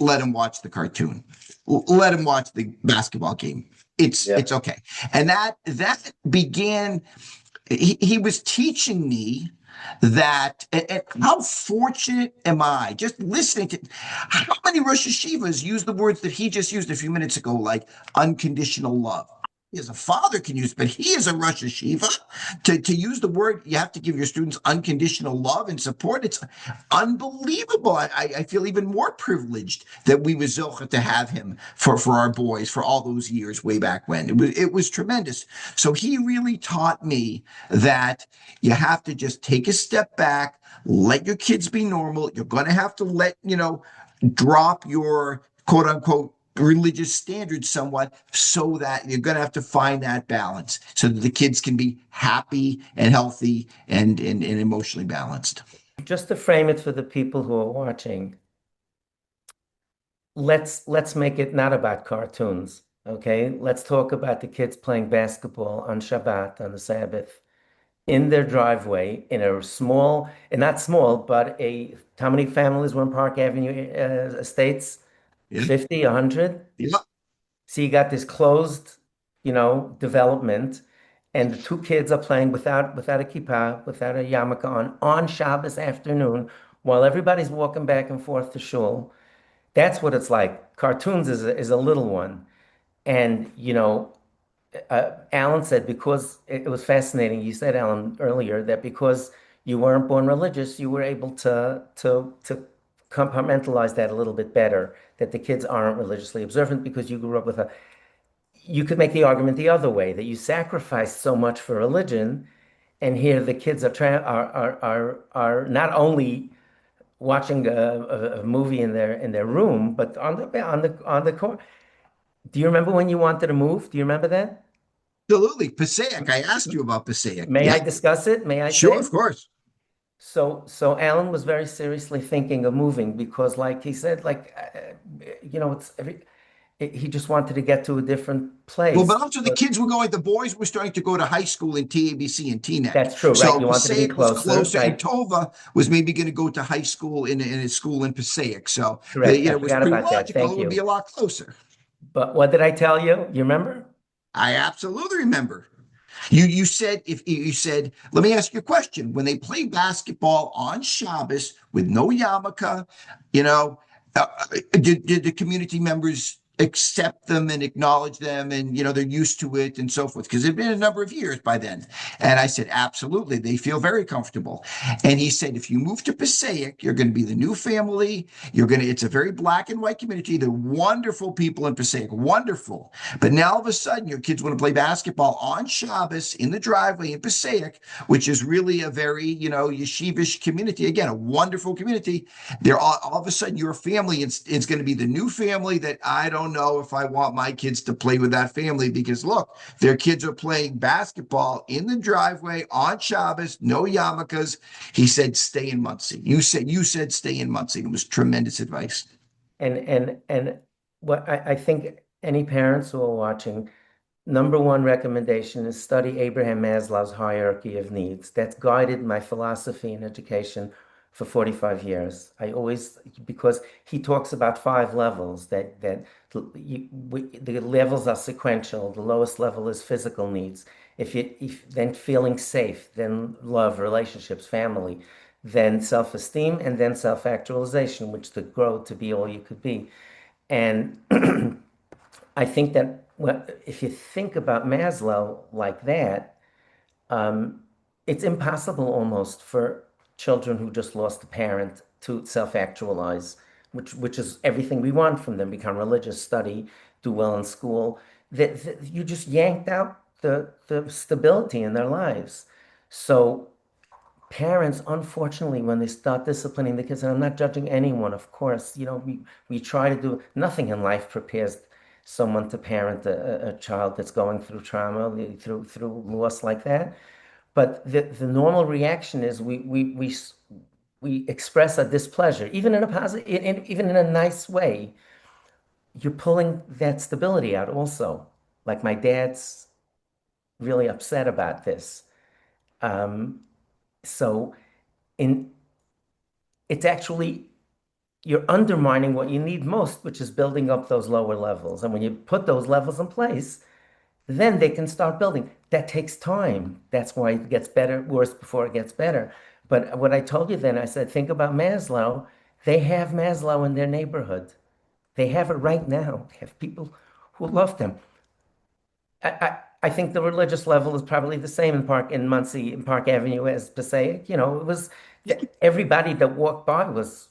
let him watch the cartoon. Let him watch the basketball game. It's okay. And that began, he was teaching me that, and how fortunate am I just listening to how many Rosh Yeshivas use the words that he just used a few minutes ago, like unconditional love. As a father can use, but he is a Rosh Yeshiva. To use the word, you have to give your students unconditional love and support. It's unbelievable. I feel even more privileged that we were zocheh to have him for our boys for all those years way back when. It was tremendous. So he really taught me that you have to just take a step back, let your kids be normal. You're going to have to drop your quote unquote religious standards somewhat, so that you're going to have to find that balance so that the kids can be happy and healthy and emotionally balanced. Just to frame it for the people who are watching, let's make it not about cartoons, okay? Let's talk about the kids playing basketball on Shabbat, on the Sabbath, in their driveway, in a small, and not small, but how many families were in Park Avenue Estates? Yeah. 50, 100? Yeah. So you got this closed, development, and the 2 kids are playing without a kippah, without a yarmulke on Shabbos afternoon, while everybody's walking back and forth to shul. That's what it's like. Cartoons is a little one. And, Alan said, because it was fascinating. You said, Alan, earlier that because you weren't born religious, you were able to compartmentalize that a little bit better, that the kids aren't religiously observant because you grew up with you could make the argument the other way, that you sacrificed so much for religion, and here the kids are not only watching a movie in their room, but on the court. Do you remember when you wanted to move? Do you remember that? Absolutely. Passaic. I asked you about Passaic. May I Yeah, discuss it? May I sure, say? of course. So Alan was very seriously thinking of moving because, like he said, he just wanted to get to a different Well, place. but also the kids were going, the boys were starting to go to high school in TABC and TNEC. That's true, right? So You wanted to be Passaic was closer, closer, and right? Tova was maybe going to go to high school in a school in Passaic. So, Correct. I it was forgot pretty about that. logical. Thank It would be you. a lot closer. But what did I tell you? You remember? I absolutely remember. You said, if you said, let me ask you a question. When they play basketball on Shabbos with no yarmulke, you know, did the community members accept them and acknowledge them, and they're used to it and so forth, because it'd been a number of years by then? And I said, absolutely, they feel very comfortable. And he said, if you move to Passaic, you're going to be the new family. It's a very black and white community. They're wonderful people in Passaic, wonderful. But now all of a sudden your kids want to play basketball on Shabbos in the driveway in Passaic, which is really a very yeshivish community, again, a wonderful community. They're all of a sudden your family is going to be the new family that I don't know if I want my kids to play with that family, because look, their kids are playing basketball in the driveway on Shabbos, no yarmulkes. He said, stay in Muncie. You said stay in Muncie. It was tremendous advice. And what I think any parents who are watching, number one recommendation is study Abraham Maslow's hierarchy of needs. That's guided my philosophy in education for 45 years. Because he talks about 5 levels the levels are sequential. The lowest level is physical needs. If then feeling safe, then love, relationships, family, then self-esteem, and then self-actualization, which to grow to be all you could be. And I think that if you think about Maslow like that, it's impossible almost for children who just lost a parent to self-actualize, which is everything we want from them: become religious, study, do well in school. That you just yanked out the stability in their lives. So parents, unfortunately, when they start disciplining the kids, and I'm not judging anyone, of course, we try to do nothing in life prepares someone to parent a child that's going through trauma, through loss like that. But the normal reaction is we express a displeasure, even in a positive, even in a nice way. You're pulling that stability out also. Like my dad's really upset about this. So in it's actually you're undermining what you need most, which is building up those lower levels. And when you put those levels in place, then they can start building. That takes time. That's why it gets better, worse before it gets better. But what I told you then, I said, think about Maslow. They have Maslow in their neighborhood. They have it right now. They have people who love them. I think the religious level is probably the same in Muncie, in Park Avenue as Passaic. It was everybody that walked by was,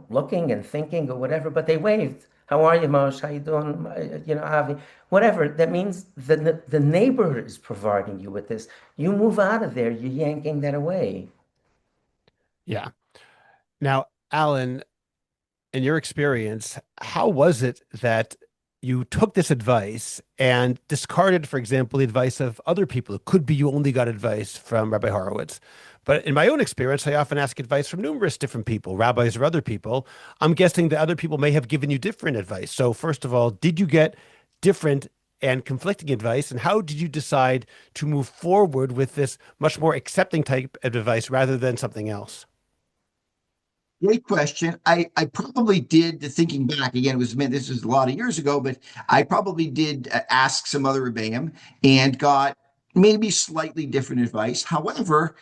looking and thinking or whatever, but they waved. How are you, Moshe? How you doing? Avi, whatever. That means the neighborhood is providing you with this. You move out of there, you're yanking that away. Yeah. Now, Alan, in your experience, how was it that you took this advice and discarded, for example, the advice of other people? It could be you only got advice from Rabbi Horowitz. But in my own experience, I often ask advice from numerous different people, rabbis or other people. I'm guessing that other people may have given you different advice. So first of all, did you get different and conflicting advice? And how did you decide to move forward with this much more accepting type of advice rather than something else? Great question. I probably did, thinking back again, this was a lot of years ago, but I probably did ask some other rebbeim and got maybe slightly different advice. However,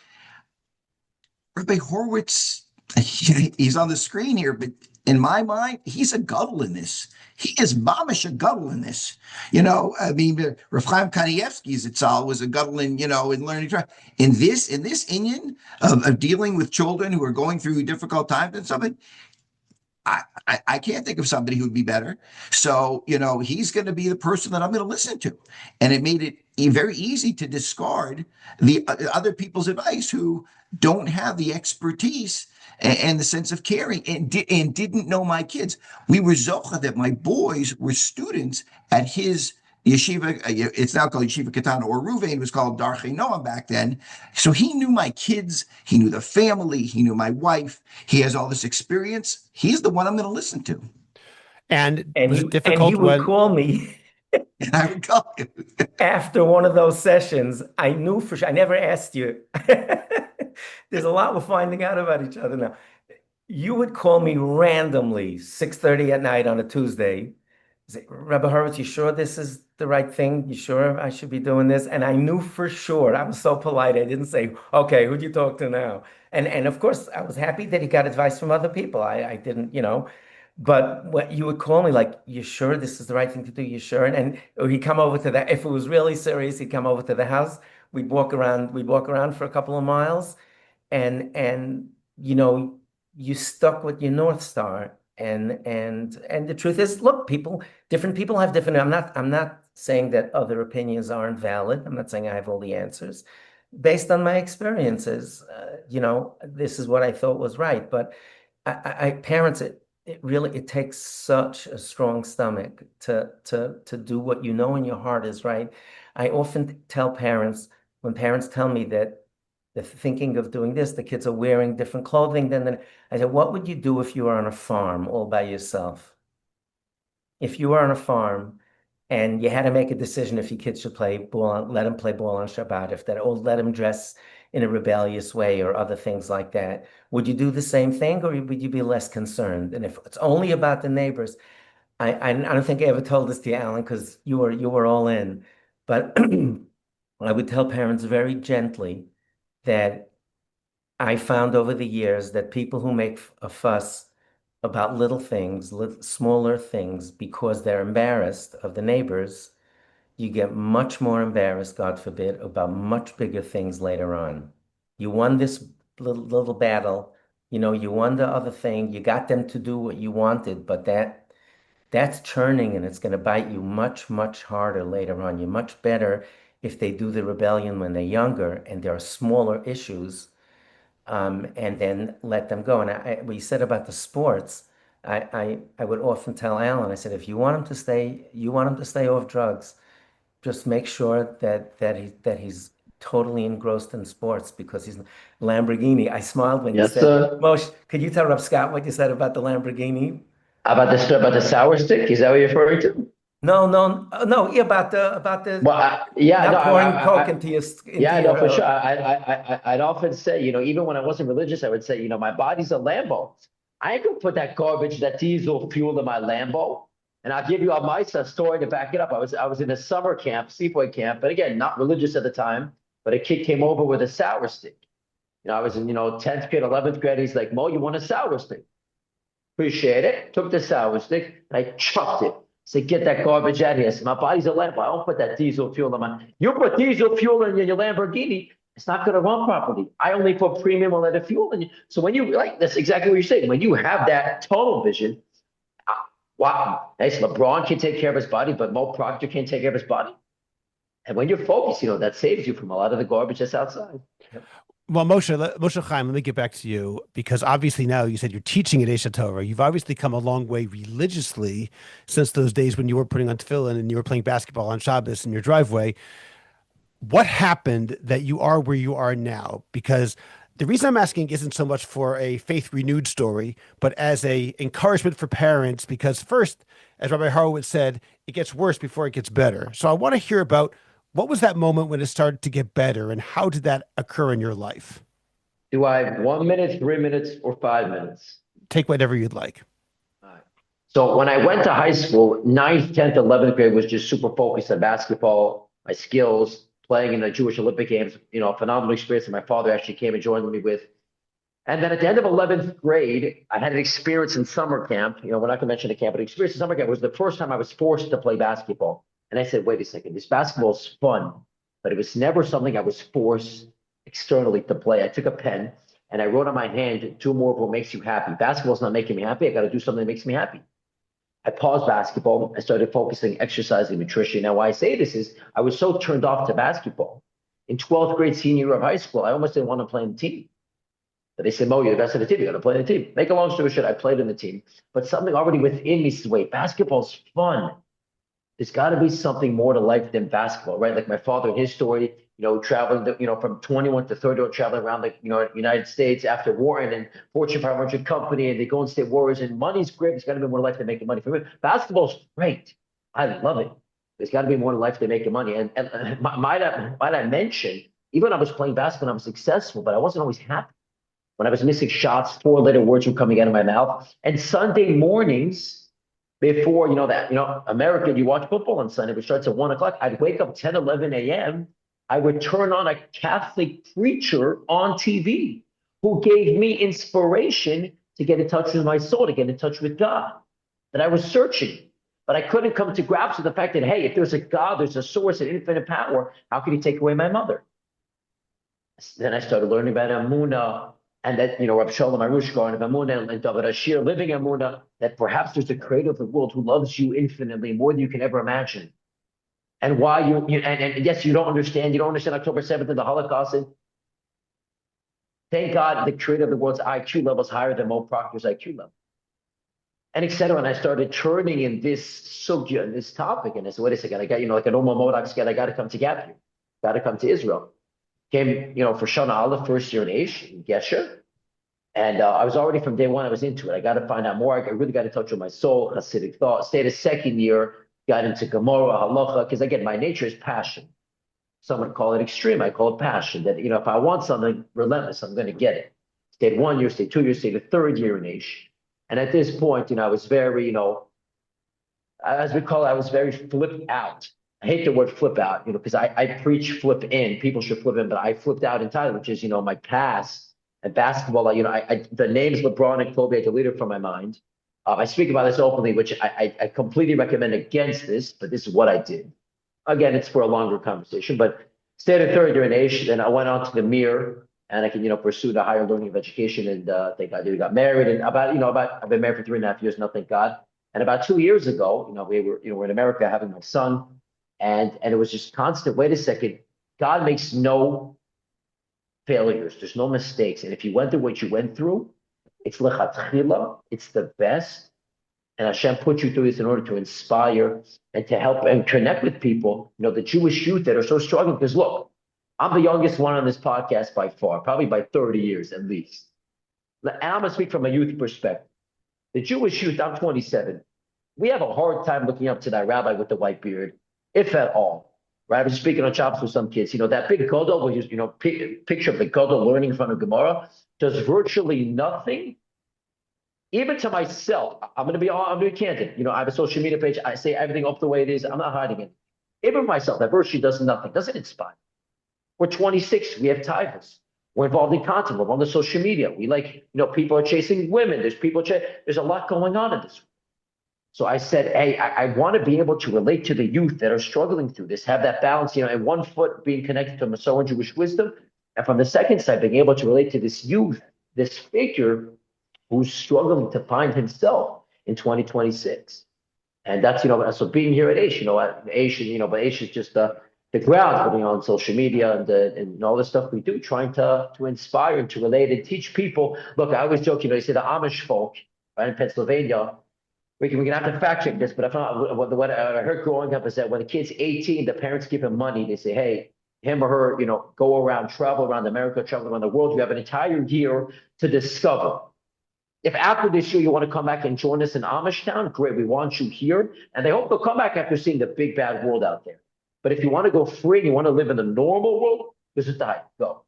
Rabbi Horowitz, he's on the screen here, but in my mind, he's a gadol in this. He is mamish a gadol in this. I mean, Rav Chaim Kanievsky's Zatzal was a gadol in learning. In this inyan of dealing with children who are going through difficult times and something, I can't think of somebody who would be better. So, he's going to be the person that I'm going to listen to. And it made it very easy to discard the other people's advice who don't have the expertise and the sense of caring and didn't know my kids. We were zocha that my boys were students at his Yeshiva, it's now called Yeshiva Katana, or Ruvain was called Darchei Noam back then. So he knew my kids, he knew the family, he knew my wife. He has all this experience. He's the one I'm going to listen to. And And was he it and he difficult would when, call me And I would call him. after one of those sessions. I knew for sure. I never asked you. There's a lot we're finding out about each other now. You would call me randomly, 6:30 at night on a Tuesday. Say, Rabbi Horowitz, you sure this is the right thing? You sure I should be doing this? And I knew for sure. I was so polite. I didn't say, okay, who'd you talk to now? And of course, I was happy that he got advice from other people. I didn't, but what you would call me like, you sure this is the right thing to do? You sure? Or he'd come over to if it was really serious, he'd come over to the house. We'd walk around for a couple of miles, and you know, you stuck with your North Star. And the truth is, look, different people have different. I'm not saying that other opinions aren't valid. I'm not saying I have all the answers. Based on my experiences, this is what I thought was right. But parents, it takes such a strong stomach to do what you know in your heart is right. I often tell parents, when parents tell me that they're thinking of doing this, the kids are wearing different clothing than I said, what would you do if you were on a farm all by yourself? If you were on a farm and you had to make a decision if your kids should play ball, let them play ball on Shabbat, or let them dress in a rebellious way or other things like that, would you do the same thing, or would you be less concerned? And if it's only about the neighbors, I don't think I ever told this to you, Alan, because you were all in, but I would tell parents very gently that I found over the years that people who make a fuss about little things, smaller things, because they're embarrassed of the neighbors, you get much more embarrassed, God forbid, about much bigger things later on. You won this little battle, you won the other thing, you got them to do what you wanted, but that's churning and it's going to bite you much, much harder later on. You're much better if they do the rebellion when they're younger and there are smaller issues, and then let them go. And what you said about the sports, I would often tell Alan, I said, if you want him to stay off drugs, just make sure that he's totally engrossed in sports because he's Lamborghini. I smiled when you Yes, said, sir. Moshe, could you tell Rob Scott what you said about the Lamborghini? About the sour stick? Is that what you're referring to? No, no, no. Yeah, about the Well, yeah, no, not pouring Coke into your yeah, no, for sure. uh, I'd often say, even when I wasn't religious, I would say, my body's a Lambo. I ain't gonna put that garbage, that diesel fuel in my Lambo. And I'll give you a Misa story to back it up. I was in a summer camp, sleepaway camp, but again, not religious at the time. But a kid came over with a sour stick. I was in, 10th grade, 11th grade. He's like, Mo, you want a sour stick? Appreciate it. Took the sour stick and I chucked it. Said, get that garbage out of here. I said, my body's a Lambo. I don't put that diesel fuel in my. You put diesel fuel in your Lamborghini, it's not going to run properly. I only put premium unleaded fuel in you. So when you that's exactly what you're saying. When you have that tunnel vision, wow, nice. LeBron can take care of his body, but Mo Proctor can't take care of his body. And when you're focused, that saves you from a lot of the garbage that's outside. well, Moshe Chaim, let me get back to you because obviously now you said you're teaching at Esha Torah. You've obviously come a long way religiously since those days when you were putting on tefillin and you were playing basketball on Shabbos in your driveway. What happened that you are where you are now? Because the reason I'm asking isn't so much for a faith renewed story, but as a encouragement for parents, because first, as Rabbi Horowitz said, it gets worse before it gets better. So I want to hear about what was that moment when it started to get better and how did that occur in your life? Do I have 1 minute, 3 minutes, or 5 minutes? Take whatever you'd like. All right. So when I went to high school, 9th, 10th, 11th grade was just super focused on basketball, my skills, playing in the Jewish Olympic Games, a phenomenal experience that my father actually came and joined me with. And then at the end of 11th grade, I had an experience in summer camp. We're not going to mention the camp, but experience in summer camp was the first time I was forced to play basketball. And I said, wait a second, this basketball is fun, but it was never something I was forced externally to play. I took a pen and I wrote on my hand, do more of what makes you happy. Basketball's not making me happy. I got to do something that makes me happy. I paused basketball. I started focusing, exercising, nutrition. Now, why I say this is I was so turned off to basketball. In 12th grade, senior year of high school, I almost didn't want to play in the team. But they said, Mo, you're the best in the team. You got to play in the team. Make a long story short, I played in the team. But something already within me says, wait, basketball's fun. there's got to be something more to life than basketball, right? Like my father in his story, traveling, from 21 to 30, traveling around the, United States after war and then Fortune 500 company and the Golden State Warriors, and money's great. There's got to be more to life than making money. For me, basketball's great. I love it. There's got to be more to life than making money. And might I mention, even when I was playing basketball, I was successful, but I wasn't always happy. When I was missing shots, four-letter words were coming out of my mouth. And Sunday mornings, before, America, you watch football on Sunday, which starts at 1 o'clock. I'd wake up 10, 11 a.m. I would turn on a Catholic preacher on TV who gave me inspiration to get in touch with my soul, to get in touch with God, that I was searching. But I couldn't come to grips with the fact that, hey, if there's a God, there's a source, an infinite power, how could he take away my mother? Then I started learning about Amunah, and that, Rabbi Shalom Arushkar and Amunah and David Ashir living Amunah, that perhaps there's a creator of the world who loves you infinitely, more than you can ever imagine. And why and yes, you don't understand October 7th and the Holocaust. And thank God the creator of the world's IQ level is higher than Mo Proctor's IQ level. And etc. And I started turning in this sugya, in this topic, and I said, wait a second, I got, like an Omar Modoc guy, I got to come to Gap, got to come to Israel. Came, for Shana Aleph, first year in Aish, in Gesher. And I was already from day one, I was into it. I got to find out more. I really got to touch with my soul, Hasidic thought. Stayed a second year, got into Gemara, Halacha, because again, my nature is passion. Some would call it extreme. I call it passion. That, if I want something relentless, I'm going to get it. Stayed 1 year, stayed 2 years, stayed a third year in Aish. And at this point, I was very, as we call it, I was very flipped out. I hate the word flip out, because I preach flip in. People should flip in, but I flipped out entirely, which is, my past and basketball. The names LeBron and Kobe, I deleted from my mind. I speak about this openly, which I completely recommend against this, but this is what I did. Again, it's for a longer conversation, but stayed a third year in Aish, then I went on to the Mir, and I can, pursue the higher learning of education, and thank God we got married, and I've been married for 3.5 years now, thank God. And about 2 years ago, we're in America having my son, and it was just constant. Wait a second, God makes no failures. There's no mistakes, and if you went through what you went through, it's lechatchila, it's the best, and Hashem put you through this in order to inspire and to help and connect with people. The Jewish youth that are so struggling. Because look, I'm the youngest one on this podcast by far, probably by 30 years at least. And I'm going to speak from a youth perspective. The Jewish youth, I'm 27. We have a hard time looking up to that rabbi with the white beard, if at all. Right? I was speaking on chops with some kids. That big Godel, which is, picture of the Godel learning in front of Gemara, does virtually nothing. Even to myself, I'm being candid. I have a social media page. I say everything up the way it is. I'm not hiding it. Even myself, that virtually does nothing. Doesn't inspire. We're 26. We have tivus. We're involved in content. We're on the social media. We people are chasing women. There's a lot going on in this. So I said, hey, I want to be able to relate to the youth that are struggling through this, have that balance, and 1 foot being connected to Masorah and Jewish wisdom. And from the second side, being able to relate to this youth, this figure who's struggling to find himself in 2026. And that's, so being here at Aish, but Aish is just the ground, putting on social media and all the stuff we do, trying to inspire and to relate and teach people. Look, I always joke, you say the Amish folk, right, in Pennsylvania, we're going to have to fact check this, but if not, what I heard growing up is that when the kid's 18, the parents give him money. They say, hey, him or her, go around, travel around America, travel around the world. You have an entire year to discover. If after this year you want to come back and join us in Amish Town, great, we want you here. And they hope they'll come back after seeing the big bad world out there. But if you want to go free and you want to live in the normal world, this is the time. Go.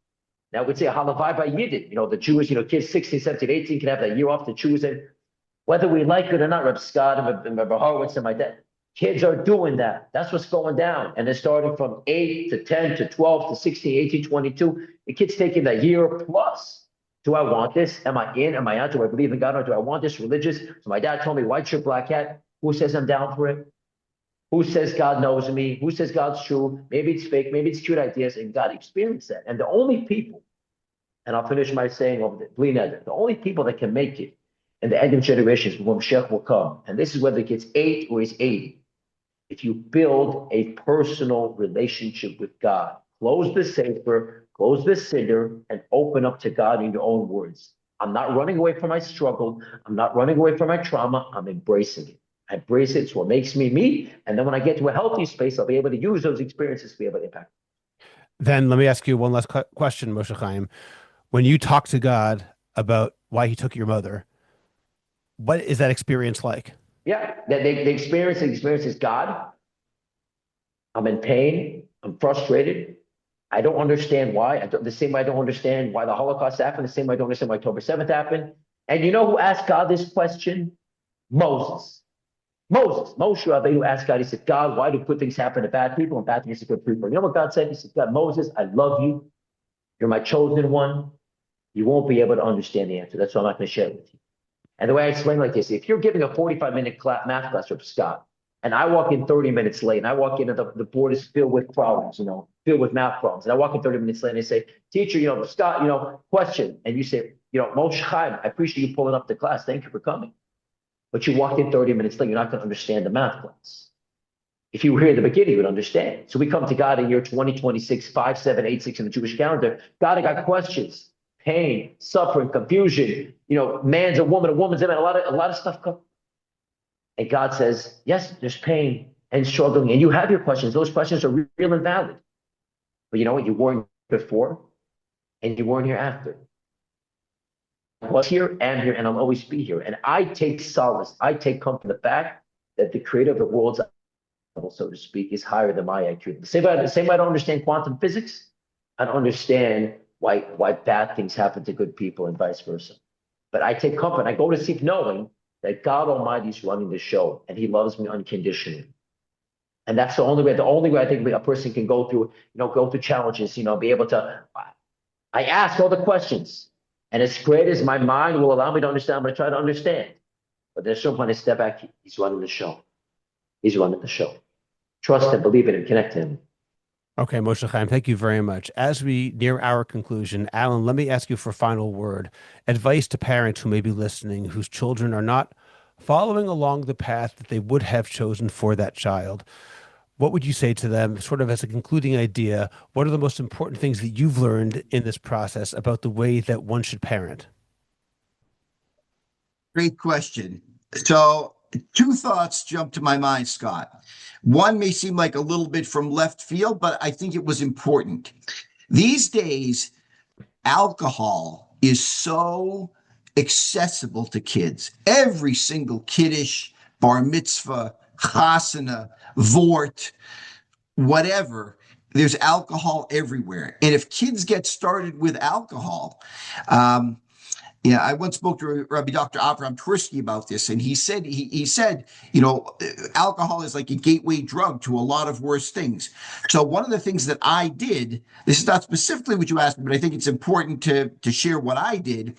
Now we'd say halavai by Yidden. The Jewish, kids 16, 17, 18 can have that year off to choose it. Whether we like it or not, Reb Scott and Rabbi Horowitz and my dad, kids are doing that. That's what's going down. And they're starting from 8 to 10 to 12 to 16, 18, 22. The kid's taking that year plus. Do I want this? Am I in? Am I out? Do I believe in God? Or do I want this religious? So my dad told me, white shirt, black hat. Who says I'm down for it? Who says God knows me? Who says God's true? Maybe it's fake. Maybe it's cute ideas. And God experienced that. And the only people, and I'll finish my saying over the only people that can make it in the end of generations when Mashiach will come, and this is whether the kid's 8 or he's 80, if you build a personal relationship with God, close the Sefer, close the Siddur, and open up to God in your own words. I'm not running away from my struggle. I'm not running away from my trauma. I'm embracing it. I embrace it. It's what makes me me. And then when I get to a healthy space, I'll be able to use those experiences to be able to impact. Then let me ask you one last question, Moshe Chaim. When you talk to God about why he took your mother, what is that experience like? Yeah, the experience is God. I'm in pain. I'm frustrated. I don't understand why. The same way I don't understand why the Holocaust happened, the same way I don't understand why October 7th happened. And you know who asked God this question? Moses. Moshe Rabbeinu asked God, he said, God, why do good things happen to bad people and bad things to good people? You know what God said? He said, God, Moses, I love you. You're my chosen one. You won't be able to understand the answer. That's why I'm not going to share it with you. And the way I explain like this, if you're giving a 45-minute math class for Scott, and I walk in 30 minutes late, and I walk in and the board is filled with problems, filled with math problems. And I walk in 30 minutes late and they say, teacher, Scott, question. And you say, Moshe Chaim, I appreciate you pulling up the class. Thank you for coming. But you walked in 30 minutes late, you're not going to understand the math class. If you were here at the beginning, you would understand. So we come to God in year 2026, 5786 in the Jewish calendar. God, I got questions, pain, suffering, confusion, man's a woman, a woman's a man, a lot of stuff come. And God says, yes, there's pain and struggling, and you have your questions. Those questions are real and valid. But you know what? You weren't before, and you weren't here after. I was here, am here, and I'll always be here. And I take solace, I take comfort in the fact that the creator of the world's level, so to speak, is higher than my IQ. The same way I don't understand quantum physics, I don't understand why bad things happen to good people and vice versa. But I take comfort. I go to sleep knowing that God Almighty is running the show and he loves me unconditionally. And that's the only way I think a person can go through challenges, be able to, I ask all the questions. And as great as my mind will allow me to understand, I'm going to try to understand. But there's some point I step back, he's running the show. He's running the show. Trust him, believe in him, connect to him. Okay, Moshe Chaim, thank you very much. As we near our conclusion, Alan, let me ask you for a final word. Advice to parents who may be listening, whose children are not following along the path that they would have chosen for that child. What would you say to them, sort of as a concluding idea? What are the most important things that you've learned in this process about the way that one should parent? Great question. So two thoughts jump to my mind, Scott. One may seem like a little bit from left field, but I think it was important. These days, alcohol is so accessible to kids. Every single kiddush, bar mitzvah, chasana, vort, whatever, there's alcohol everywhere. And if kids get started with alcohol, I once spoke to Rabbi Dr. Avram Tversky about this, and he said, alcohol is like a gateway drug to a lot of worse things. So one of the things that I did, this is not specifically what you asked me, but I think it's important to share what I did.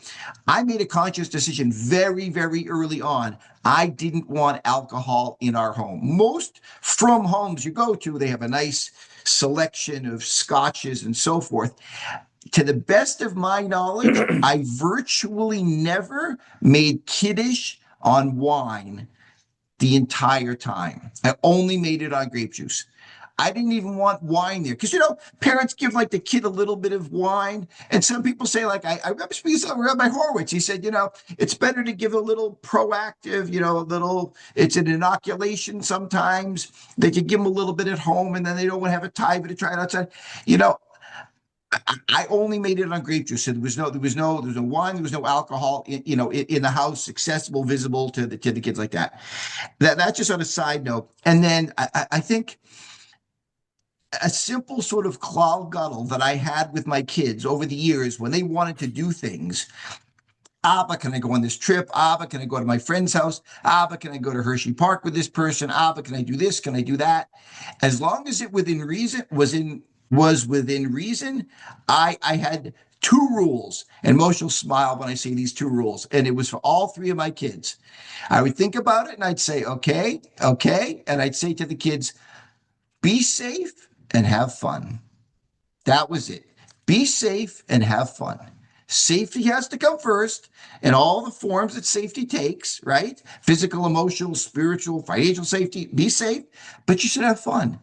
I made a conscious decision very, very early on. I didn't want alcohol in our home. Most from homes you go to, they have a nice selection of scotches and so forth. To the best of my knowledge, I virtually never made kiddush on wine the entire time. I only made it on grape juice. I didn't even want wine there because, parents give like the kid a little bit of wine. And some people say, like, I remember speaking to Rabbi Horowitz. He said, it's better to give a little proactive, it's an inoculation sometimes. They could give them a little bit at home and then they don't want to have a taiva to try it outside. I only made it on grape juice. So there was no wine, there was no alcohol in the house, accessible, visible to the kids like that. That's just on a side note. And then I think a simple sort of klal gadol that I had with my kids over the years when they wanted to do things. Abba, can I go on this trip? Abba, can I go to my friend's house? Abba, can I go to Hershey Park with this person? Abba, can I do this? Can I do that? As long as it was within reason, I had two rules, and Moshe will smile when I say these two rules, and it was for all three of my kids. I would think about it and I'd say, okay, and I'd say to the kids, be safe and have fun. That was it. Be safe and have fun. Safety has to come first in all the forms that safety takes, right? Physical, emotional, spiritual, financial safety. Be safe, but you should have fun.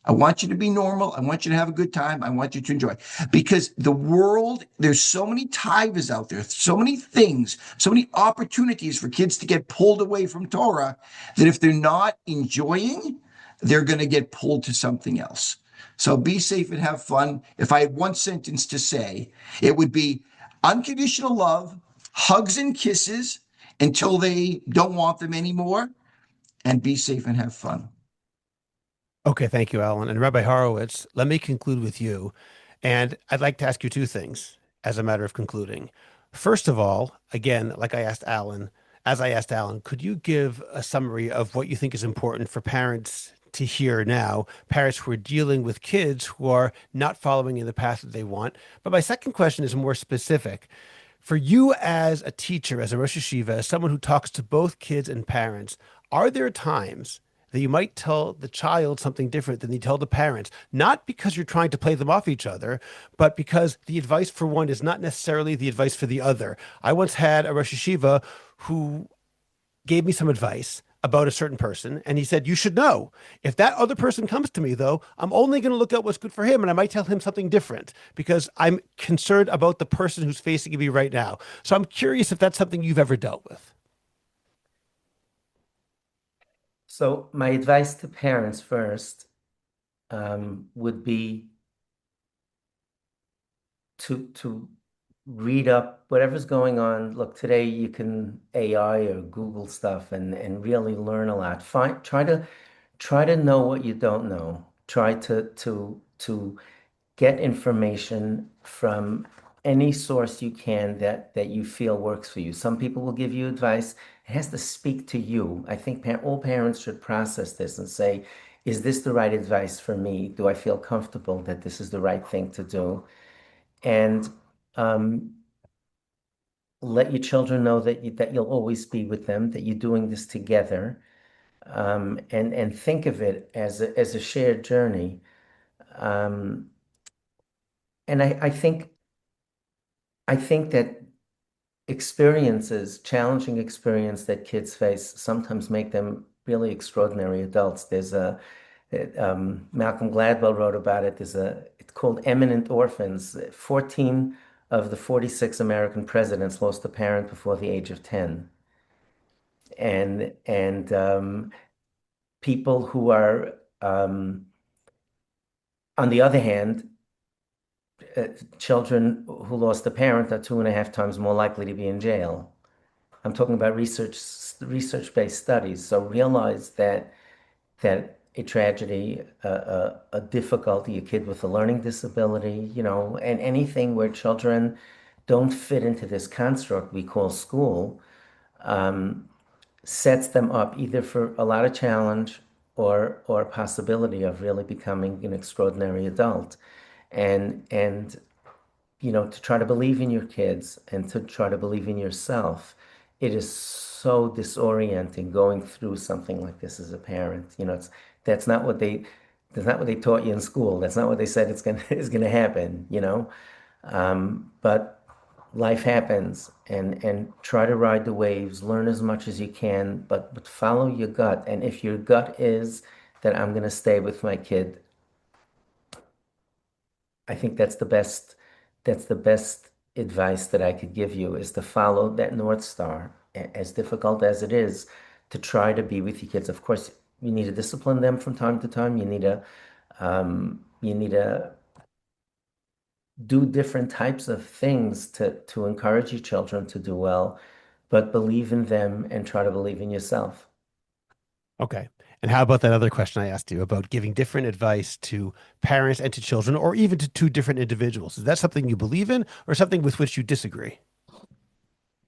I want you to be normal. I want you to have a good time. I want you to enjoy. Because the world, there's so many taivas out there, so many things, so many opportunities for kids to get pulled away from Torah that if they're not enjoying, they're going to get pulled to something else. So be safe and have fun. If I had one sentence to say, it would be unconditional love, hugs and kisses until they don't want them anymore, and be safe and have fun. Okay, thank you, Alan. And Rabbi Horowitz, let me conclude with you. And I'd like to ask you two things as a matter of concluding. First of all, again, like I asked Alan, as I asked Alan, could you give a summary of what you think is important for parents to hear now, parents who are dealing with kids who are not following in the path that they want? But my second question is more specific. For you as a teacher, as a rosh yeshiva, as someone who talks to both kids and parents, are there times that you might tell the child something different than you tell the parents, not because you're trying to play them off each other, but because the advice for one is not necessarily the advice for the other? I once had a rosh yeshiva who gave me some advice about a certain person, and he said, you should know, if that other person comes to me, though, I'm only going to look at what's good for him, and I might tell him something different because I'm concerned about the person who's facing me right now. So I'm curious if that's something you've ever dealt with. So my advice to parents first would be to read up whatever's going on. Look, today you can AI or Google stuff and really learn a lot. Try to know what you don't know. Try to get information from any source you can that you feel works for you. Some people will give you advice. It has to speak to you. I think all parents should process this and say, is this the right advice for me? Do I feel comfortable that this is the right thing to do? And let your children know that you'll always be with them, that you're doing this together, and think of it as a shared journey. Um, and I think that challenging experience that kids face sometimes make them really extraordinary adults. There's Malcolm Gladwell wrote about it. It's called Eminent Orphans. 14 of the 46 American presidents lost a parent before the age of 10. And people who are, on the other hand, children who lost a parent are 2.5 times more likely to be in jail. I'm talking about research-based studies. So realize that a tragedy, a difficulty, a kid with a learning disability, and anything where children don't fit into this construct we call school, sets them up either for a lot of challenge or possibility of really becoming an extraordinary adult. And to try to believe in your kids and to try to believe in yourself. It is so disorienting going through something like this as a parent. That's not what they taught you in school. That's not what they said is gonna happen, But life happens, and try to ride the waves, learn as much as you can, but follow your gut. And if your gut is that I'm gonna stay with my kid, I think that's the best advice that I could give you, is to follow that North Star, as difficult as it is, to try to be with your kids. Of course, you need to discipline them from time to time. You need to do different types of things to encourage your children to do well, but believe in them and try to believe in yourself. Okay. And how about that other question I asked you about giving different advice to parents and to children, or even to two different individuals? Is that something you believe in, or something with which you disagree?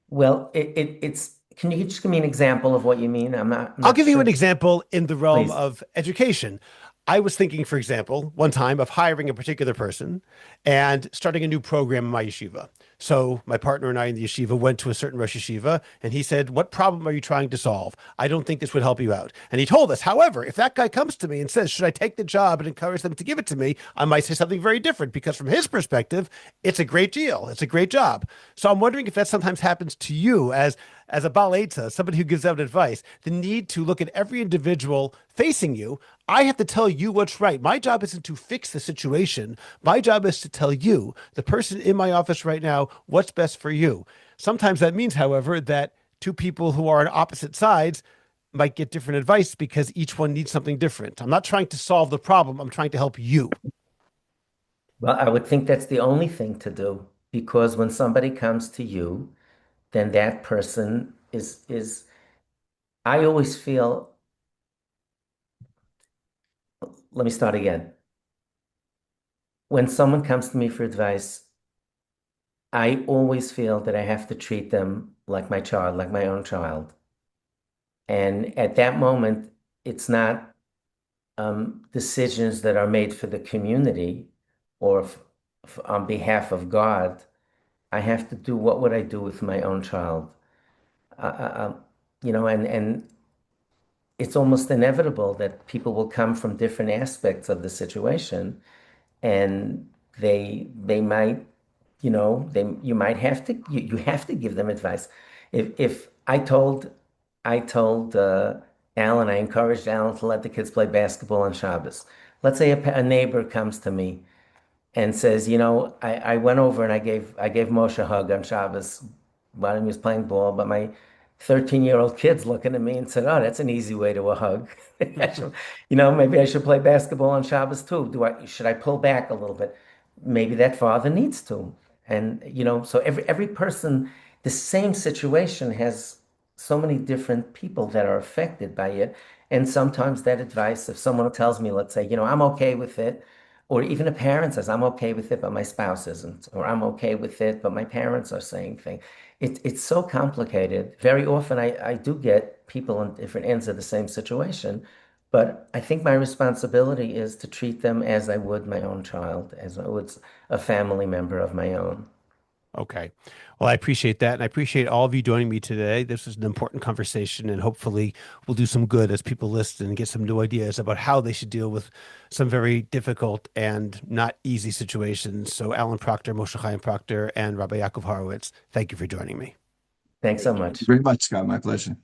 Well, can you just give me an example of what you mean? I'll give you sure. an example in the realm Please. of education. I was thinking, for example, one time of hiring a particular person and starting a new program in my yeshiva. So my partner and I in the yeshiva went to a certain rosh yeshiva, and he said, what problem are you trying to solve? I don't think this would help you out. And he told us, however, if that guy comes to me and says, should I take the job, and encourage them to give it to me, I might say something very different, because from his perspective, it's a great deal. It's a great job. So I'm wondering if that sometimes happens to you as as a balaita, somebody who gives out advice, the need to look at every individual facing you. I have to tell you what's right. My job isn't to fix the situation. My job is to tell you, the person in my office right now, what's best for you. Sometimes that means, however, that two people who are on opposite sides might get different advice because each one needs something different. I'm not trying to solve the problem. I'm trying to help you. Well, I would think that's the only thing to do, because when somebody comes to you, then that person is I always feel, let me start again. When someone comes to me for advice, I always feel that I have to treat them like my child, like my own child. And at that moment, it's not decisions that are made for the community or on behalf of God. I have to do what would I do with my own child? Uh, uh, um, and it's almost inevitable that people will come from different aspects of the situation, and they might, you might have to, you have to give them advice. If I told Alan, I encouraged Alan to let the kids play basketball on Shabbos. Let's say a neighbor comes to me and says, I went over and I gave Moshe a hug on Shabbos while he was playing ball, but my 13-year-old kid's looking at me and said, "Oh, that's an easy way to a hug." Maybe I should play basketball on Shabbos too. Should I pull back a little bit? Maybe that father needs to. And so every person, the same situation has so many different people that are affected by it. And sometimes that advice, if someone tells me, let's say, I'm okay with it, or even a parent says, I'm okay with it, but my spouse isn't, or I'm okay with it, but my parents are saying things. It's so complicated. Very often I do get people on different ends of the same situation, but I think my responsibility is to treat them as I would my own child, as I would a family member of my own. Okay. Well, I appreciate that. And I appreciate all of you joining me today. This was an important conversation, and hopefully we'll do some good as people listen and get some new ideas about how they should deal with some very difficult and not easy situations. So Alan Proctor, Moshe Chaim Proctor, and Rabbi Yaakov Horowitz, thank you for joining me. Thanks so Thank you. much. Very much, Scott. My pleasure.